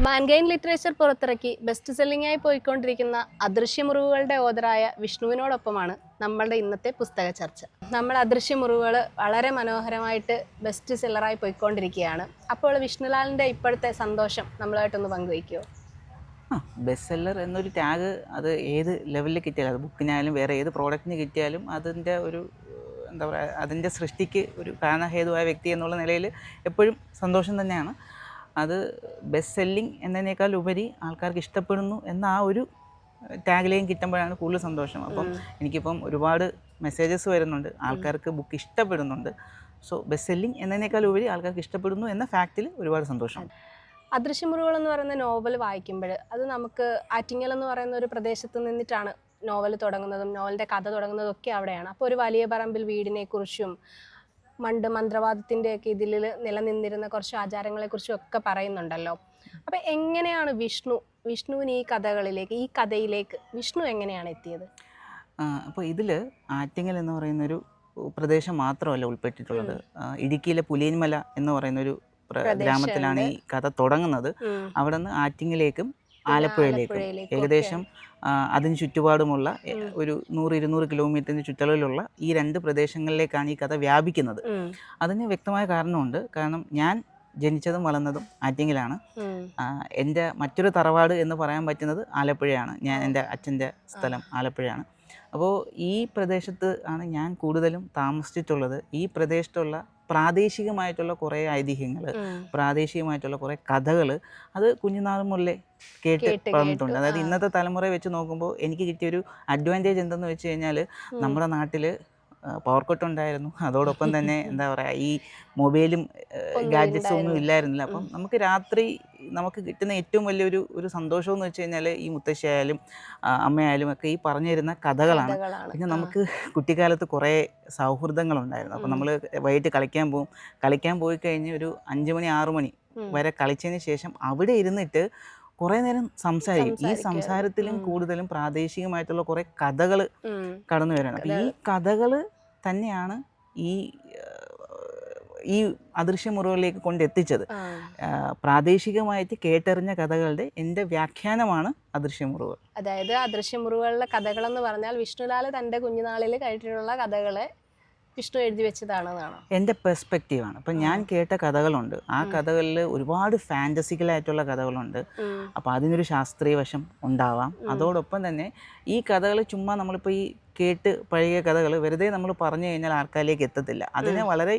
മാൻഗൈൻ literature പുറത്തിറക്കി best selling ആയി പോയിക്കൊണ്ടിരിക്കുന്ന അദൃശ്യമുറിവുകളുടെ ഓതറായ വിഷ്ണുവിനോടൊപ്പമാണ് നമ്മളുടെ ഇന്നത്തെ പുസ്തക ചർച്ച. നമ്മൾ അദൃശ്യമുറിവുകൾ വളരെ മനോഹരമായിട്ട് ബെസ്റ്റ് സെല്ലറായി പോയിക്കൊണ്ടിരിക്കുകയാണ്. അപ്പോൾ വിഷ്ണുലാലിൻ്റെ ഇപ്പോഴത്തെ സന്തോഷം നമ്മളുമായിട്ടൊന്ന് പങ്കുവയ്ക്കുമോ? ബെസ്റ്റ് സെല്ലർ എന്നൊരു ടാഗ് അത് ഏത് ലെവലിൽ കിട്ടിയാലും, അത് ബുക്കിനായാലും വേറെ ഏത് പ്രോഡക്റ്റിന് കിട്ടിയാലും അതിൻ്റെ ഒരു എന്താ പറയുക, അതിൻ്റെ സൃഷ്ടിക്ക് ഒരു കാരണഹേതുവായ വ്യക്തി എന്നുള്ള നിലയിൽ എപ്പോഴും സന്തോഷം തന്നെയാണ്. അത് ബെസ്റ്റ് സെല്ലിംഗ് എന്നതിനേക്കാൾ ഉപരി ആൾക്കാർക്ക് ഇഷ്ടപ്പെടുന്നു എന്ന ആ ഒരു ടാഗിലേയും കിട്ടുമ്പോഴാണ് കൂടുതൽ സന്തോഷം. അപ്പം എനിക്കിപ്പം ഒരുപാട് മെസ്സേജസ് വരുന്നുണ്ട്, ആൾക്കാർക്ക് ബുക്ക് ഇഷ്ടപ്പെടുന്നുണ്ട്. സോ ബെസ്റ്റ് സെല്ലിംഗ് എന്നതിനേക്കാൾ ഉപരി ആൾക്കാർക്ക് ഇഷ്ടപ്പെടുന്നു എന്ന ഫാക്റ്റിൽ ഒരുപാട് സന്തോഷം. അദൃശ്യമുറിവുകൾ എന്ന് പറയുന്ന നോവൽ വായിക്കുമ്പോൾ അത് നമുക്ക് ആറ്റിങ്ങൽ എന്ന് പറയുന്ന ഒരു പ്രദേശത്ത് നിന്നിട്ടാണ് നോവൽ തുടങ്ങുന്നതും നോവലിൻ്റെ കഥ തുടങ്ങുന്നതും ഒക്കെ അവിടെയാണ്. അപ്പോൾ ഒരു വലിയ പറമ്പിൽ വീടിനെക്കുറിച്ചും മന്ത്രവാദത്തിൻ്റെയൊക്കെ ഇതിൽ നിലനിന്നിരുന്ന കുറച്ച് ആചാരങ്ങളെക്കുറിച്ചും ഒക്കെ പറയുന്നുണ്ടല്ലോ. അപ്പം എങ്ങനെയാണ് വിഷ്ണുവിന് ഈ കഥയിലേക്ക് വിഷ്ണു എങ്ങനെയാണ് എത്തിയത്? അപ്പോൾ ഇതിൽ ആറ്റിങ്ങൽ എന്ന് പറയുന്നൊരു പ്രദേശം മാത്രമല്ല ഉൾപ്പെട്ടിട്ടുള്ളത്. ഇടുക്കിയിലെ പുലിയൻമല എന്ന് പറയുന്നൊരു ഗ്രാമത്തിലാണ് ഈ കഥ തുടങ്ങുന്നത്. അവിടെ നിന്ന് ആറ്റിങ്ങിലേക്കും ആലപ്പുഴയിലേക്കും ഏകദേശം അതിന് ചുറ്റുപാടുമുള്ള ഒരു 100-200 കിലോമീറ്ററിന് ചുറ്റളവിലുള്ള ഈ രണ്ട് പ്രദേശങ്ങളിലേക്കാണ് ഈ കഥ വ്യാപിക്കുന്നത്. അതിന് വ്യക്തമായ കാരണമുണ്ട്. കാരണം ഞാൻ ജനിച്ചതും വളർന്നതും ആറ്റിങ്ങിലാണ്. എൻ്റെ മറ്റൊരു തറവാട് എന്ന് പറയാൻ പറ്റുന്നത് ആലപ്പുഴയാണ്. എൻ്റെ അച്ഛൻ്റെ സ്ഥലം ആലപ്പുഴയാണ്. അപ്പോൾ ഈ പ്രദേശത്ത് ആണ് ഞാൻ കൂടുതലും താമസിച്ചിട്ടുള്ളത്. ഈ പ്രദേശത്തുള്ള പ്രാദേശികമായിട്ടുള്ള കുറേ ഐതിഹ്യങ്ങൾ, പ്രാദേശികമായിട്ടുള്ള കുറേ കഥകൾ അത് കുഞ്ഞുനാൾ മുതലേ കേട്ട് പറഞ്ഞിട്ടുണ്ട്. അതായത് ഇന്നത്തെ തലമുറയെ വെച്ച് നോക്കുമ്പോൾ എനിക്ക് കിട്ടിയൊരു അഡ്വാൻറ്റേജ് എന്തെന്ന് വെച്ച് കഴിഞ്ഞാൽ, നമ്മുടെ നാട്ടിൽ പവർ കട്ട് ഉണ്ടായിരുന്നു. അതോടൊപ്പം തന്നെ എന്താ പറയുക, ഈ മൊബൈലും ഗാഡ്ജറ്റ്സും ഒന്നും ഇല്ലായിരുന്നില്ല. അപ്പം നമുക്ക് രാത്രി നമുക്ക് കിട്ടുന്ന ഏറ്റവും വലിയൊരു സന്തോഷമെന്ന് വെച്ച് കഴിഞ്ഞാൽ ഈ മുത്തശ്ശിയായാലും അമ്മയായാലും ഒക്കെ ഈ പറഞ്ഞു തരുന്ന കഥകളാണ്. പിന്നെ നമുക്ക് കുട്ടിക്കാലത്ത് കുറേ സൗഹൃദങ്ങളുണ്ടായിരുന്നു. അപ്പം നമ്മൾ വൈകിട്ട് കളിക്കാൻ പോയി കഴിഞ്ഞ് ഒരു 5 മണി 6 മണി വരെ കളിച്ചതിന് ശേഷം അവിടെ ഇരുന്നിട്ട് കുറേ നേരം സംസാരിക്കും. ഈ സംസാരത്തിലും കൂടുതലും പ്രാദേശികമായിട്ടുള്ള കുറേ കഥകൾ കടന്നു വരണം. അപ്പം ഈ കഥകൾ തന്നെയാണ് ഈ അദൃശ്യമുറിവുകളിലേക്ക് കൊണ്ടെത്തിച്ചത്. പ്രാദേശികമായിട്ട് കേട്ടറിഞ്ഞ കഥകളുടെ എൻ്റെ വ്യാഖ്യാനമാണ് അദൃശ്യമുറിവുകൾ. അതായത് അദൃശ്യമുറിവുകളുടെ കഥകളെന്ന് പറഞ്ഞാൽ വിഷ്ണുലാൽ തൻ്റെ കുഞ്ഞുനാളിൽ കേട്ടിട്ടുള്ള കഥകളെ വിഷ്ണു എഴുതി വെച്ചതാണെന്നാണ് എൻ്റെ പെർസ്പെക്റ്റീവാണ്. അപ്പം ഞാൻ കേട്ട കഥകളുണ്ട്. ആ കഥകളിൽ ഒരുപാട് ഫാൻറ്റസിക്കലായിട്ടുള്ള കഥകളുണ്ട്. അപ്പോൾ അതിനൊരു ശാസ്ത്രീയ വശം ഉണ്ടാവാം. അതോടൊപ്പം തന്നെ ഈ കഥകൾ ചുമ്മാ നമ്മളിപ്പോൾ ഈ കേട്ട് പഴകിയ കഥകൾ വെറുതെ നമ്മൾ പറഞ്ഞു കഴിഞ്ഞാൽ ആൾക്കാരിലേക്ക് എത്തത്തില്ല. അതിനെ വളരെ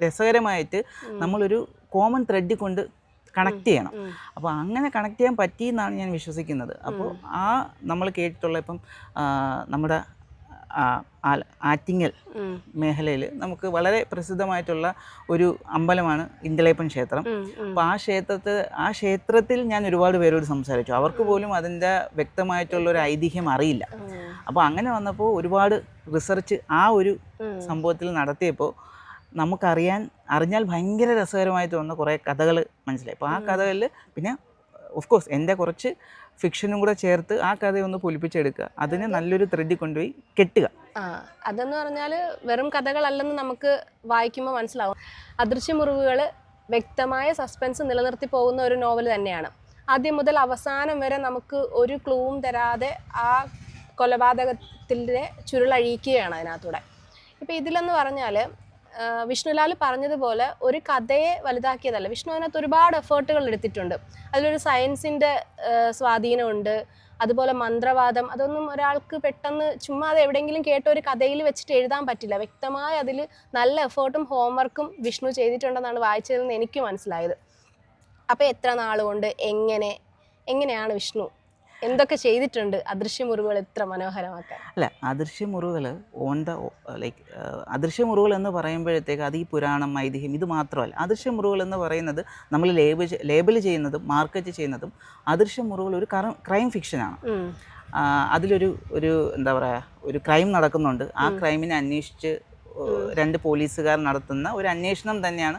രസകരമായിട്ട് നമ്മളൊരു കോമൺ ത്രെഡ് കൊണ്ട് കണക്ട് ചെയ്യണം. അപ്പോൾ അങ്ങനെ കണക്ട് ചെയ്യാൻ പറ്റിയെന്നാണ് ഞാൻ വിശ്വസിക്കുന്നത്. അപ്പോൾ നമ്മൾ കേട്ടിട്ടുള്ള ഇപ്പം നമ്മുടെ ആറ്റിങ്ങൽ മേഖലയിൽ നമുക്ക് വളരെ പ്രസിദ്ധമായിട്ടുള്ള ഒരു അമ്പലമാണ് ഇന്തളേപ്പൻ ക്ഷേത്രം. അപ്പോൾ ആ ക്ഷേത്രത്തിൽ ഞാൻ ഒരുപാട് പേരോട് സംസാരിച്ചു. അവർക്ക് പോലും അതിൻ്റെ വ്യക്തമായിട്ടുള്ളൊരു ഐതിഹ്യം അറിയില്ല. അപ്പോൾ അങ്ങനെ വന്നപ്പോൾ ഒരുപാട് റിസർച്ച് ആ ഒരു സംഭവത്തിൽ നടത്തിയപ്പോൾ അറിഞ്ഞാൽ ഭയങ്കര രസകരമായിട്ട് വന്ന കുറേ കഥകൾ മനസ്സിലായി. അപ്പോൾ ആ കഥകളിൽ പിന്നെ ഓഫ് കോഴ്സ് എൻ്റെ കുറച്ച് ഫിക്ഷനും കൂടെ ചേർത്ത് ആ കഥയൊന്ന് പൊലിപ്പിച്ചെടുക്കുക, അതിനെ നല്ലൊരു ത്രെഡിൽ കൊണ്ടുപോയി കെട്ടുക. അതെന്ന് പറഞ്ഞാൽ വെറും കഥകളല്ലെന്ന് നമുക്ക് വായിക്കുമ്പോൾ മനസ്സിലാവും. അദൃശ്യമുറിവുകൾ വ്യക്തമായ സസ്പെൻസ് നിലനിർത്തി പോകുന്ന ഒരു നോവൽ തന്നെയാണ്. ആദ്യം മുതൽ അവസാനം വരെ നമുക്ക് ഒരു ക്ലൂവും തരാതെ ആ കൊലപാതകത്തിൻ്റെ ചുരുളഴിക്കുകയാണ് അതിനകത്തൂടെ. ഇപ്പം ഇതിലെന്ന് പറഞ്ഞാൽ വിഷ്ണുലാൽ പറഞ്ഞതുപോലെ ഒരു കഥയെ വലുതാക്കിയതല്ല. വിഷ്ണു അതിനകത്ത് ഒരുപാട് എഫേർട്ടുകൾ എടുത്തിട്ടുണ്ട്. അതിലൊരു സയൻസിൻ്റെ സ്വാധീനമുണ്ട്. അതുപോലെ മന്ത്രവാദം, അതൊന്നും ഒരാൾക്ക് പെട്ടെന്ന് ചുമ്മാ അത് എവിടെയെങ്കിലും കേട്ട ഒരു കഥയിൽ വെച്ചിട്ട് എഴുതാൻ പറ്റില്ല. വ്യക്തമായി അതിൽ നല്ല എഫേർട്ടും ഹോംവർക്കും വിഷ്ണു ചെയ്തിട്ടുണ്ടെന്നാണ് വായിച്ചതിൽ നിന്ന് എനിക്ക് മനസ്സിലായത്. അപ്പോൾ എത്ര നാളുകൊണ്ട് എങ്ങനെയാണ് വിഷ്ണു എന്തൊക്കെ ചെയ്തിട്ടുണ്ട് അദൃശ്യമുറിവുകൾ ഇത്ര മനോഹരമാക്കാൻ? അല്ല, അദൃശ്യമുറിവുകൾ അദൃശ്യമുറിവുകൾ എന്ന് പറയുമ്പോഴത്തേക്ക് അത് ഈ പുരാണം ഐതിഹ്യം ഇത് മാത്രമല്ല. അദൃശ്യമുറിവുകൾ എന്ന് പറയുന്നത് നമ്മൾ ലേബൽ ചെയ്യുന്നതും മാർക്കറ്റ് ചെയ്യുന്നതും അദൃശ്യമുറിവുകൾ ഒരു ക്രൈം ഫിക്ഷനാണ്. അതിലൊരു എന്താ പറയുക, ഒരു ക്രൈം നടക്കുന്നുണ്ട്. ആ ക്രൈമിനെ അന്വേഷിച്ച് 2 പോലീസുകാർ നടത്തുന്ന ഒരു അന്വേഷണം തന്നെയാണ്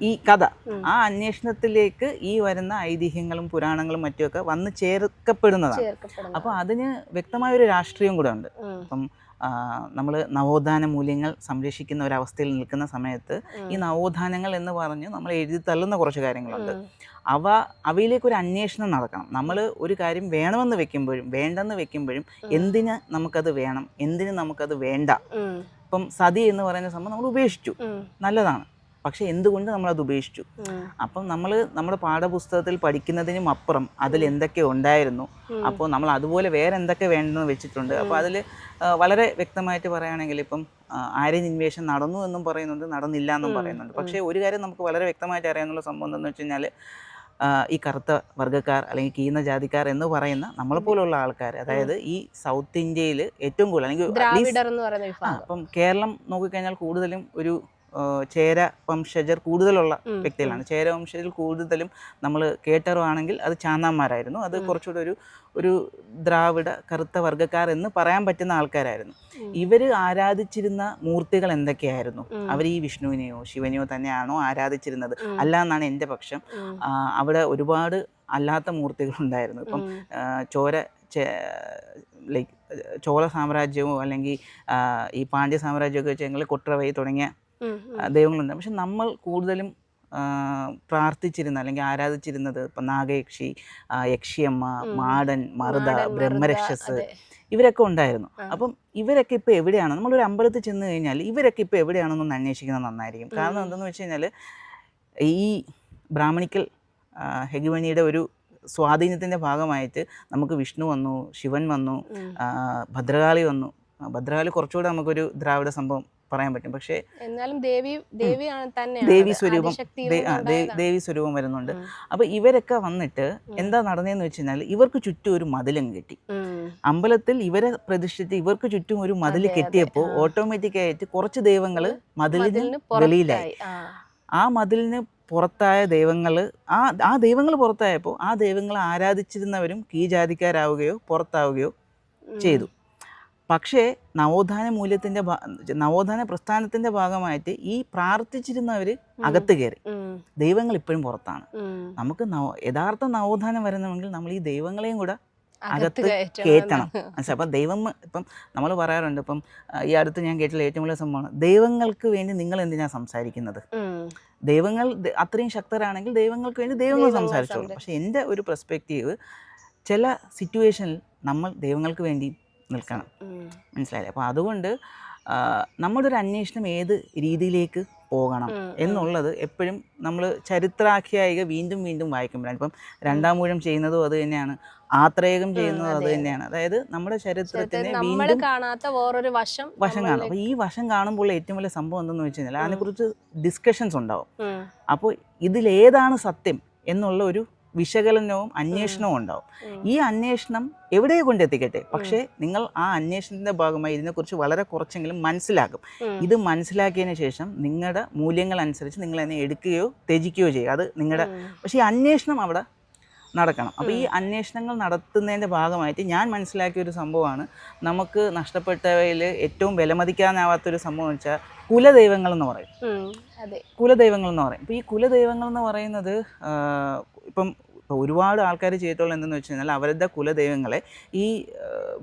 ഈ കഥ. ആ അന്വേഷണത്തിലേക്ക് ഈ വരുന്ന ഐതിഹ്യങ്ങളും പുരാണങ്ങളും മറ്റുമൊക്കെ വന്ന് ചേർക്കപ്പെടുന്നതാണ്. അപ്പോൾ അതിന് വ്യക്തമായൊരു രാഷ്ട്രീയം കൂടെ ഉണ്ട്. അപ്പം നമ്മൾ നവോത്ഥാന മൂല്യങ്ങൾ സംരക്ഷിക്കുന്ന ഒരവസ്ഥയിൽ നിൽക്കുന്ന സമയത്ത് ഈ നവോത്ഥാനങ്ങൾ എന്ന് പറഞ്ഞ് നമ്മൾ എഴുതി തള്ളുന്ന കുറച്ച് കാര്യങ്ങളുണ്ട്. അവയിലേക്കൊരു അന്വേഷണം നടക്കണം. നമ്മൾ ഒരു കാര്യം വേണമെന്ന് വെക്കുമ്പോഴും വേണ്ടെന്ന് വെക്കുമ്പോഴും എന്തിന് നമുക്കത് വേണം, എന്തിന് നമുക്കത് വേണ്ട. ഇപ്പം സതി എന്ന് പറയുന്ന സംഭവം നമ്മൾ ഉപേക്ഷിച്ചു, നല്ലതാണ്, പക്ഷെ എന്തുകൊണ്ട് നമ്മളത് ഉപേക്ഷിച്ചു? അപ്പം നമ്മൾ നമ്മുടെ പാഠപുസ്തകത്തിൽ പഠിക്കുന്നതിനും അപ്പുറം അതിൽ എന്തൊക്കെ ഉണ്ടായിരുന്നു, അപ്പോൾ നമ്മൾ അതുപോലെ വേറെ എന്തൊക്കെ വേണ്ടെന്ന് വെച്ചിട്ടുണ്ട്. അപ്പോൾ അതിൽ വളരെ വ്യക്തമായിട്ട് പറയുകയാണെങ്കിൽ ഇപ്പം ആര്യൻ ഇൻവേഷൻ നടന്നു എന്നും പറയുന്നുണ്ട്, നടന്നില്ല എന്നും പറയുന്നുണ്ട്. പക്ഷേ ഒരു കാര്യം നമുക്ക് വളരെ വ്യക്തമായിട്ട് അറിയാനുള്ള സംഭവം എന്താണെന്ന് വെച്ച് കഴിഞ്ഞാൽ ഈ കറുത്ത വർഗ്ഗക്കാർ അല്ലെങ്കിൽ കീന്ന ജാതിക്കാർ എന്ന് പറയുന്ന നമ്മളെപ്പോലുള്ള ആൾക്കാർ, അതായത് ഈ സൗത്ത് ഇന്ത്യയിൽ ഏറ്റവും കൂടുതൽ അല്ലെങ്കിൽ അപ്പം കേരളം നോക്കിക്കഴിഞ്ഞാൽ കൂടുതലും ഒരു ചേര വംശജർ കൂടുതലുള്ള വ്യക്തികളാണ്. ചേര വംശജർ കൂടുതലും നമ്മൾ കേട്ടറിവാണെങ്കിൽ അത് ചാന്നാന്മാരായിരുന്നു. അത് കുറച്ചുകൂടെ ഒരു ദ്രാവിഡ കറുത്ത വർഗ്ഗക്കാർ എന്ന് പറയാൻ പറ്റുന്ന ആൾക്കാരായിരുന്നു. ഇവർ ആരാധിച്ചിരുന്ന മൂർത്തികൾ എന്തൊക്കെയായിരുന്നു? അവർ ഈ വിഷ്ണുവിനെയോ ശിവനെയോ തന്നെയാണോ ആരാധിച്ചിരുന്നത്? അല്ല എന്നാണ് എൻ്റെ പക്ഷം. അവിടെ ഒരുപാട് അല്ലാത്ത മൂർത്തികളുണ്ടായിരുന്നു. ഇപ്പം ലൈക്ക് ചോള സാമ്രാജ്യമോ അല്ലെങ്കിൽ ഈ പാണ്ഡ്യ സാമ്രാജ്യമൊക്കെ വെച്ചെങ്കിൽ കൊട്രവൈ തുടങ്ങിയ ദൈവങ്ങളുണ്ട്. പക്ഷെ നമ്മൾ കൂടുതലും പ്രാർത്ഥിച്ചിരുന്ന അല്ലെങ്കിൽ ആരാധിച്ചിരുന്നത് ഇപ്പം നാഗയക്ഷി, യക്ഷിയമ്മ, മാടൻ, മറുത, ബ്രഹ്മരക്ഷസ് ഇവരൊക്കെ ഉണ്ടായിരുന്നു. അപ്പം ഇവരൊക്കെ ഇപ്പോൾ എവിടെയാണ്? നമ്മളൊരു അമ്പലത്തിൽ ചെന്ന് കഴിഞ്ഞാൽ ഇവരൊക്കെ ഇപ്പോൾ എവിടെയാണെന്നൊന്ന് അന്വേഷിക്കുന്നത് നന്നായിരിക്കും. കാരണം എന്തെന്ന് വെച്ച് കഴിഞ്ഞാൽ ഈ ബ്രാഹ്മണിക്കൽ ഹെഗിമണിയുടെ ഒരു സ്വാധീനത്തിൻ്റെ ഭാഗമായിട്ട് നമുക്ക് വിഷ്ണു വന്നു, ശിവൻ വന്നു, ഭദ്രകാളി വന്നു. ഭദ്രകാളി കുറച്ചുകൂടെ നമുക്കൊരു ദ്രാവിഡ സംഭവം പറയാൻ പറ്റും. പക്ഷേ എന്നാലും ദേവി സ്വരൂപം വരുന്നുണ്ട്. അപ്പൊ ഇവരൊക്കെ വന്നിട്ട് എന്താ നടന്നതെന്ന് വെച്ച് കഴിഞ്ഞാൽ ഇവർക്ക് ചുറ്റും ഒരു മതിലും കെട്ടി. അമ്പലത്തിൽ ഇവരെ പ്രതിഷ്ഠിച്ച് ഇവർക്ക് ചുറ്റും ഒരു മതിൽ കെട്ടിയപ്പോൾ ഓട്ടോമാറ്റിക്കായിട്ട് കുറച്ച് ദൈവങ്ങൾ മതിലിന് വെളിയിലായി. ആ മതിലിന് പുറത്തായ ദൈവങ്ങൾ ആ ദൈവങ്ങൾ പുറത്തായപ്പോൾ ആ ദൈവങ്ങളെ ആരാധിച്ചിരുന്നവരും കീഴ്ജാതിക്കാരാവുകയോ പുറത്താവുകയോ ചെയ്തു. പക്ഷേ നവോത്ഥാന പ്രസ്ഥാനത്തിൻ്റെ ഭാഗമായിട്ട് ഈ പ്രാർത്ഥിച്ചിരുന്നവർ അകത്ത് കയറി. ദൈവങ്ങൾ ഇപ്പോഴും പുറത്താണ്. നമുക്ക് യഥാർത്ഥ നവോത്ഥാനം വരണമെങ്കിൽ നമ്മൾ ഈ ദൈവങ്ങളെയും കൂടെ അകത്ത് കയറ്റണം. മനസ്സിലായി? അപ്പം ദൈവം ഇപ്പം നമ്മൾ പറയാറുണ്ട്, ഇപ്പം ഈ അടുത്ത് ഞാൻ കേട്ടില്ല ഏറ്റവും വലിയ സംഭവമാണ്, ദൈവങ്ങൾക്ക് വേണ്ടി നിങ്ങൾ എന്തിനാണ് സംസാരിക്കുന്നത്? ദൈവങ്ങൾ അത്രയും ശക്തരാണെങ്കിൽ ദൈവങ്ങൾക്ക് വേണ്ടി ദൈവങ്ങൾ സംസാരിച്ചോളൂ. പക്ഷെ എൻ്റെ ഒരു പെർസ്പെക്റ്റീവ്, ചില സിറ്റുവേഷനിൽ നമ്മൾ ദൈവങ്ങൾക്ക് വേണ്ടി നിൽക്കണം. മനസ്സിലായില്ലേ? അപ്പോൾ അതുകൊണ്ട് നമ്മുടെ ഒരു അന്വേഷണം ഏത് രീതിയിലേക്ക് പോകണം എന്നുള്ളത് എപ്പോഴും നമ്മൾ ചരിത്രാഖ്യായിക വീണ്ടും വീണ്ടും വായിക്കുമ്പോഴാണ്. ഇപ്പം രണ്ടാം ഊഴം ചെയ്യുന്നതും അത് തന്നെയാണ്, ആത്രേയം ചെയ്യുന്നതും അത് തന്നെയാണ്. അതായത് നമ്മുടെ ചരിത്രത്തിനെ വീണ്ടും കാണാത്ത വേറൊരു വശം കാണും. അപ്പോൾ ഈ വശം കാണുമ്പോൾ ഏറ്റവും വലിയ സംഭവം എന്തെന്ന് വെച്ച് കഴിഞ്ഞാൽ അതിനെക്കുറിച്ച് ഡിസ്കഷൻസ് ഉണ്ടാവും. അപ്പോൾ ഇതിലേതാണ് സത്യം എന്നുള്ള ഒരു വിശകലനവും അന്വേഷണവും ഉണ്ടാവും. ഈ അന്വേഷണം എവിടെയോ കൊണ്ടെത്തിക്കട്ടെ, പക്ഷേ നിങ്ങൾ ആ അന്വേഷണത്തിൻ്റെ ഭാഗമായി ഇതിനെക്കുറിച്ച് വളരെ കുറച്ചെങ്കിലും മനസ്സിലാക്കും. ഇത് മനസ്സിലാക്കിയതിന് ശേഷം നിങ്ങളുടെ മൂല്യങ്ങൾ അനുസരിച്ച് നിങ്ങൾ അതിനെ എടുക്കുകയോ ത്യജിക്കുകയോ ചെയ്യുക. അത് നിങ്ങളുടെ, പക്ഷേ ഈ അന്വേഷണം അവിടെ നടക്കണം. അപ്പോൾ ഈ അന്വേഷണങ്ങൾ നടത്തുന്നതിൻ്റെ ഭാഗമായിട്ട് ഞാൻ മനസ്സിലാക്കിയൊരു സംഭവമാണ്, നമുക്ക് നഷ്ടപ്പെട്ടവയിൽ ഏറ്റവും വിലമതിക്കാനാവാത്തൊരു സംഭവം എന്ന് വെച്ചാൽ കുലദൈവങ്ങൾ എന്ന് പറയും. കുലദൈവങ്ങൾ എന്ന് പറയും. ഇപ്പോൾ ഈ കുലദൈവങ്ങൾ എന്ന് പറയുന്നത് ഇപ്പം ഒരുപാട് ആൾക്കാർ ചെയ്തിട്ടുള്ളത് എന്തെന്ന് വെച്ച് കഴിഞ്ഞാൽ അവരുടെ കുലദൈവങ്ങളെ ഈ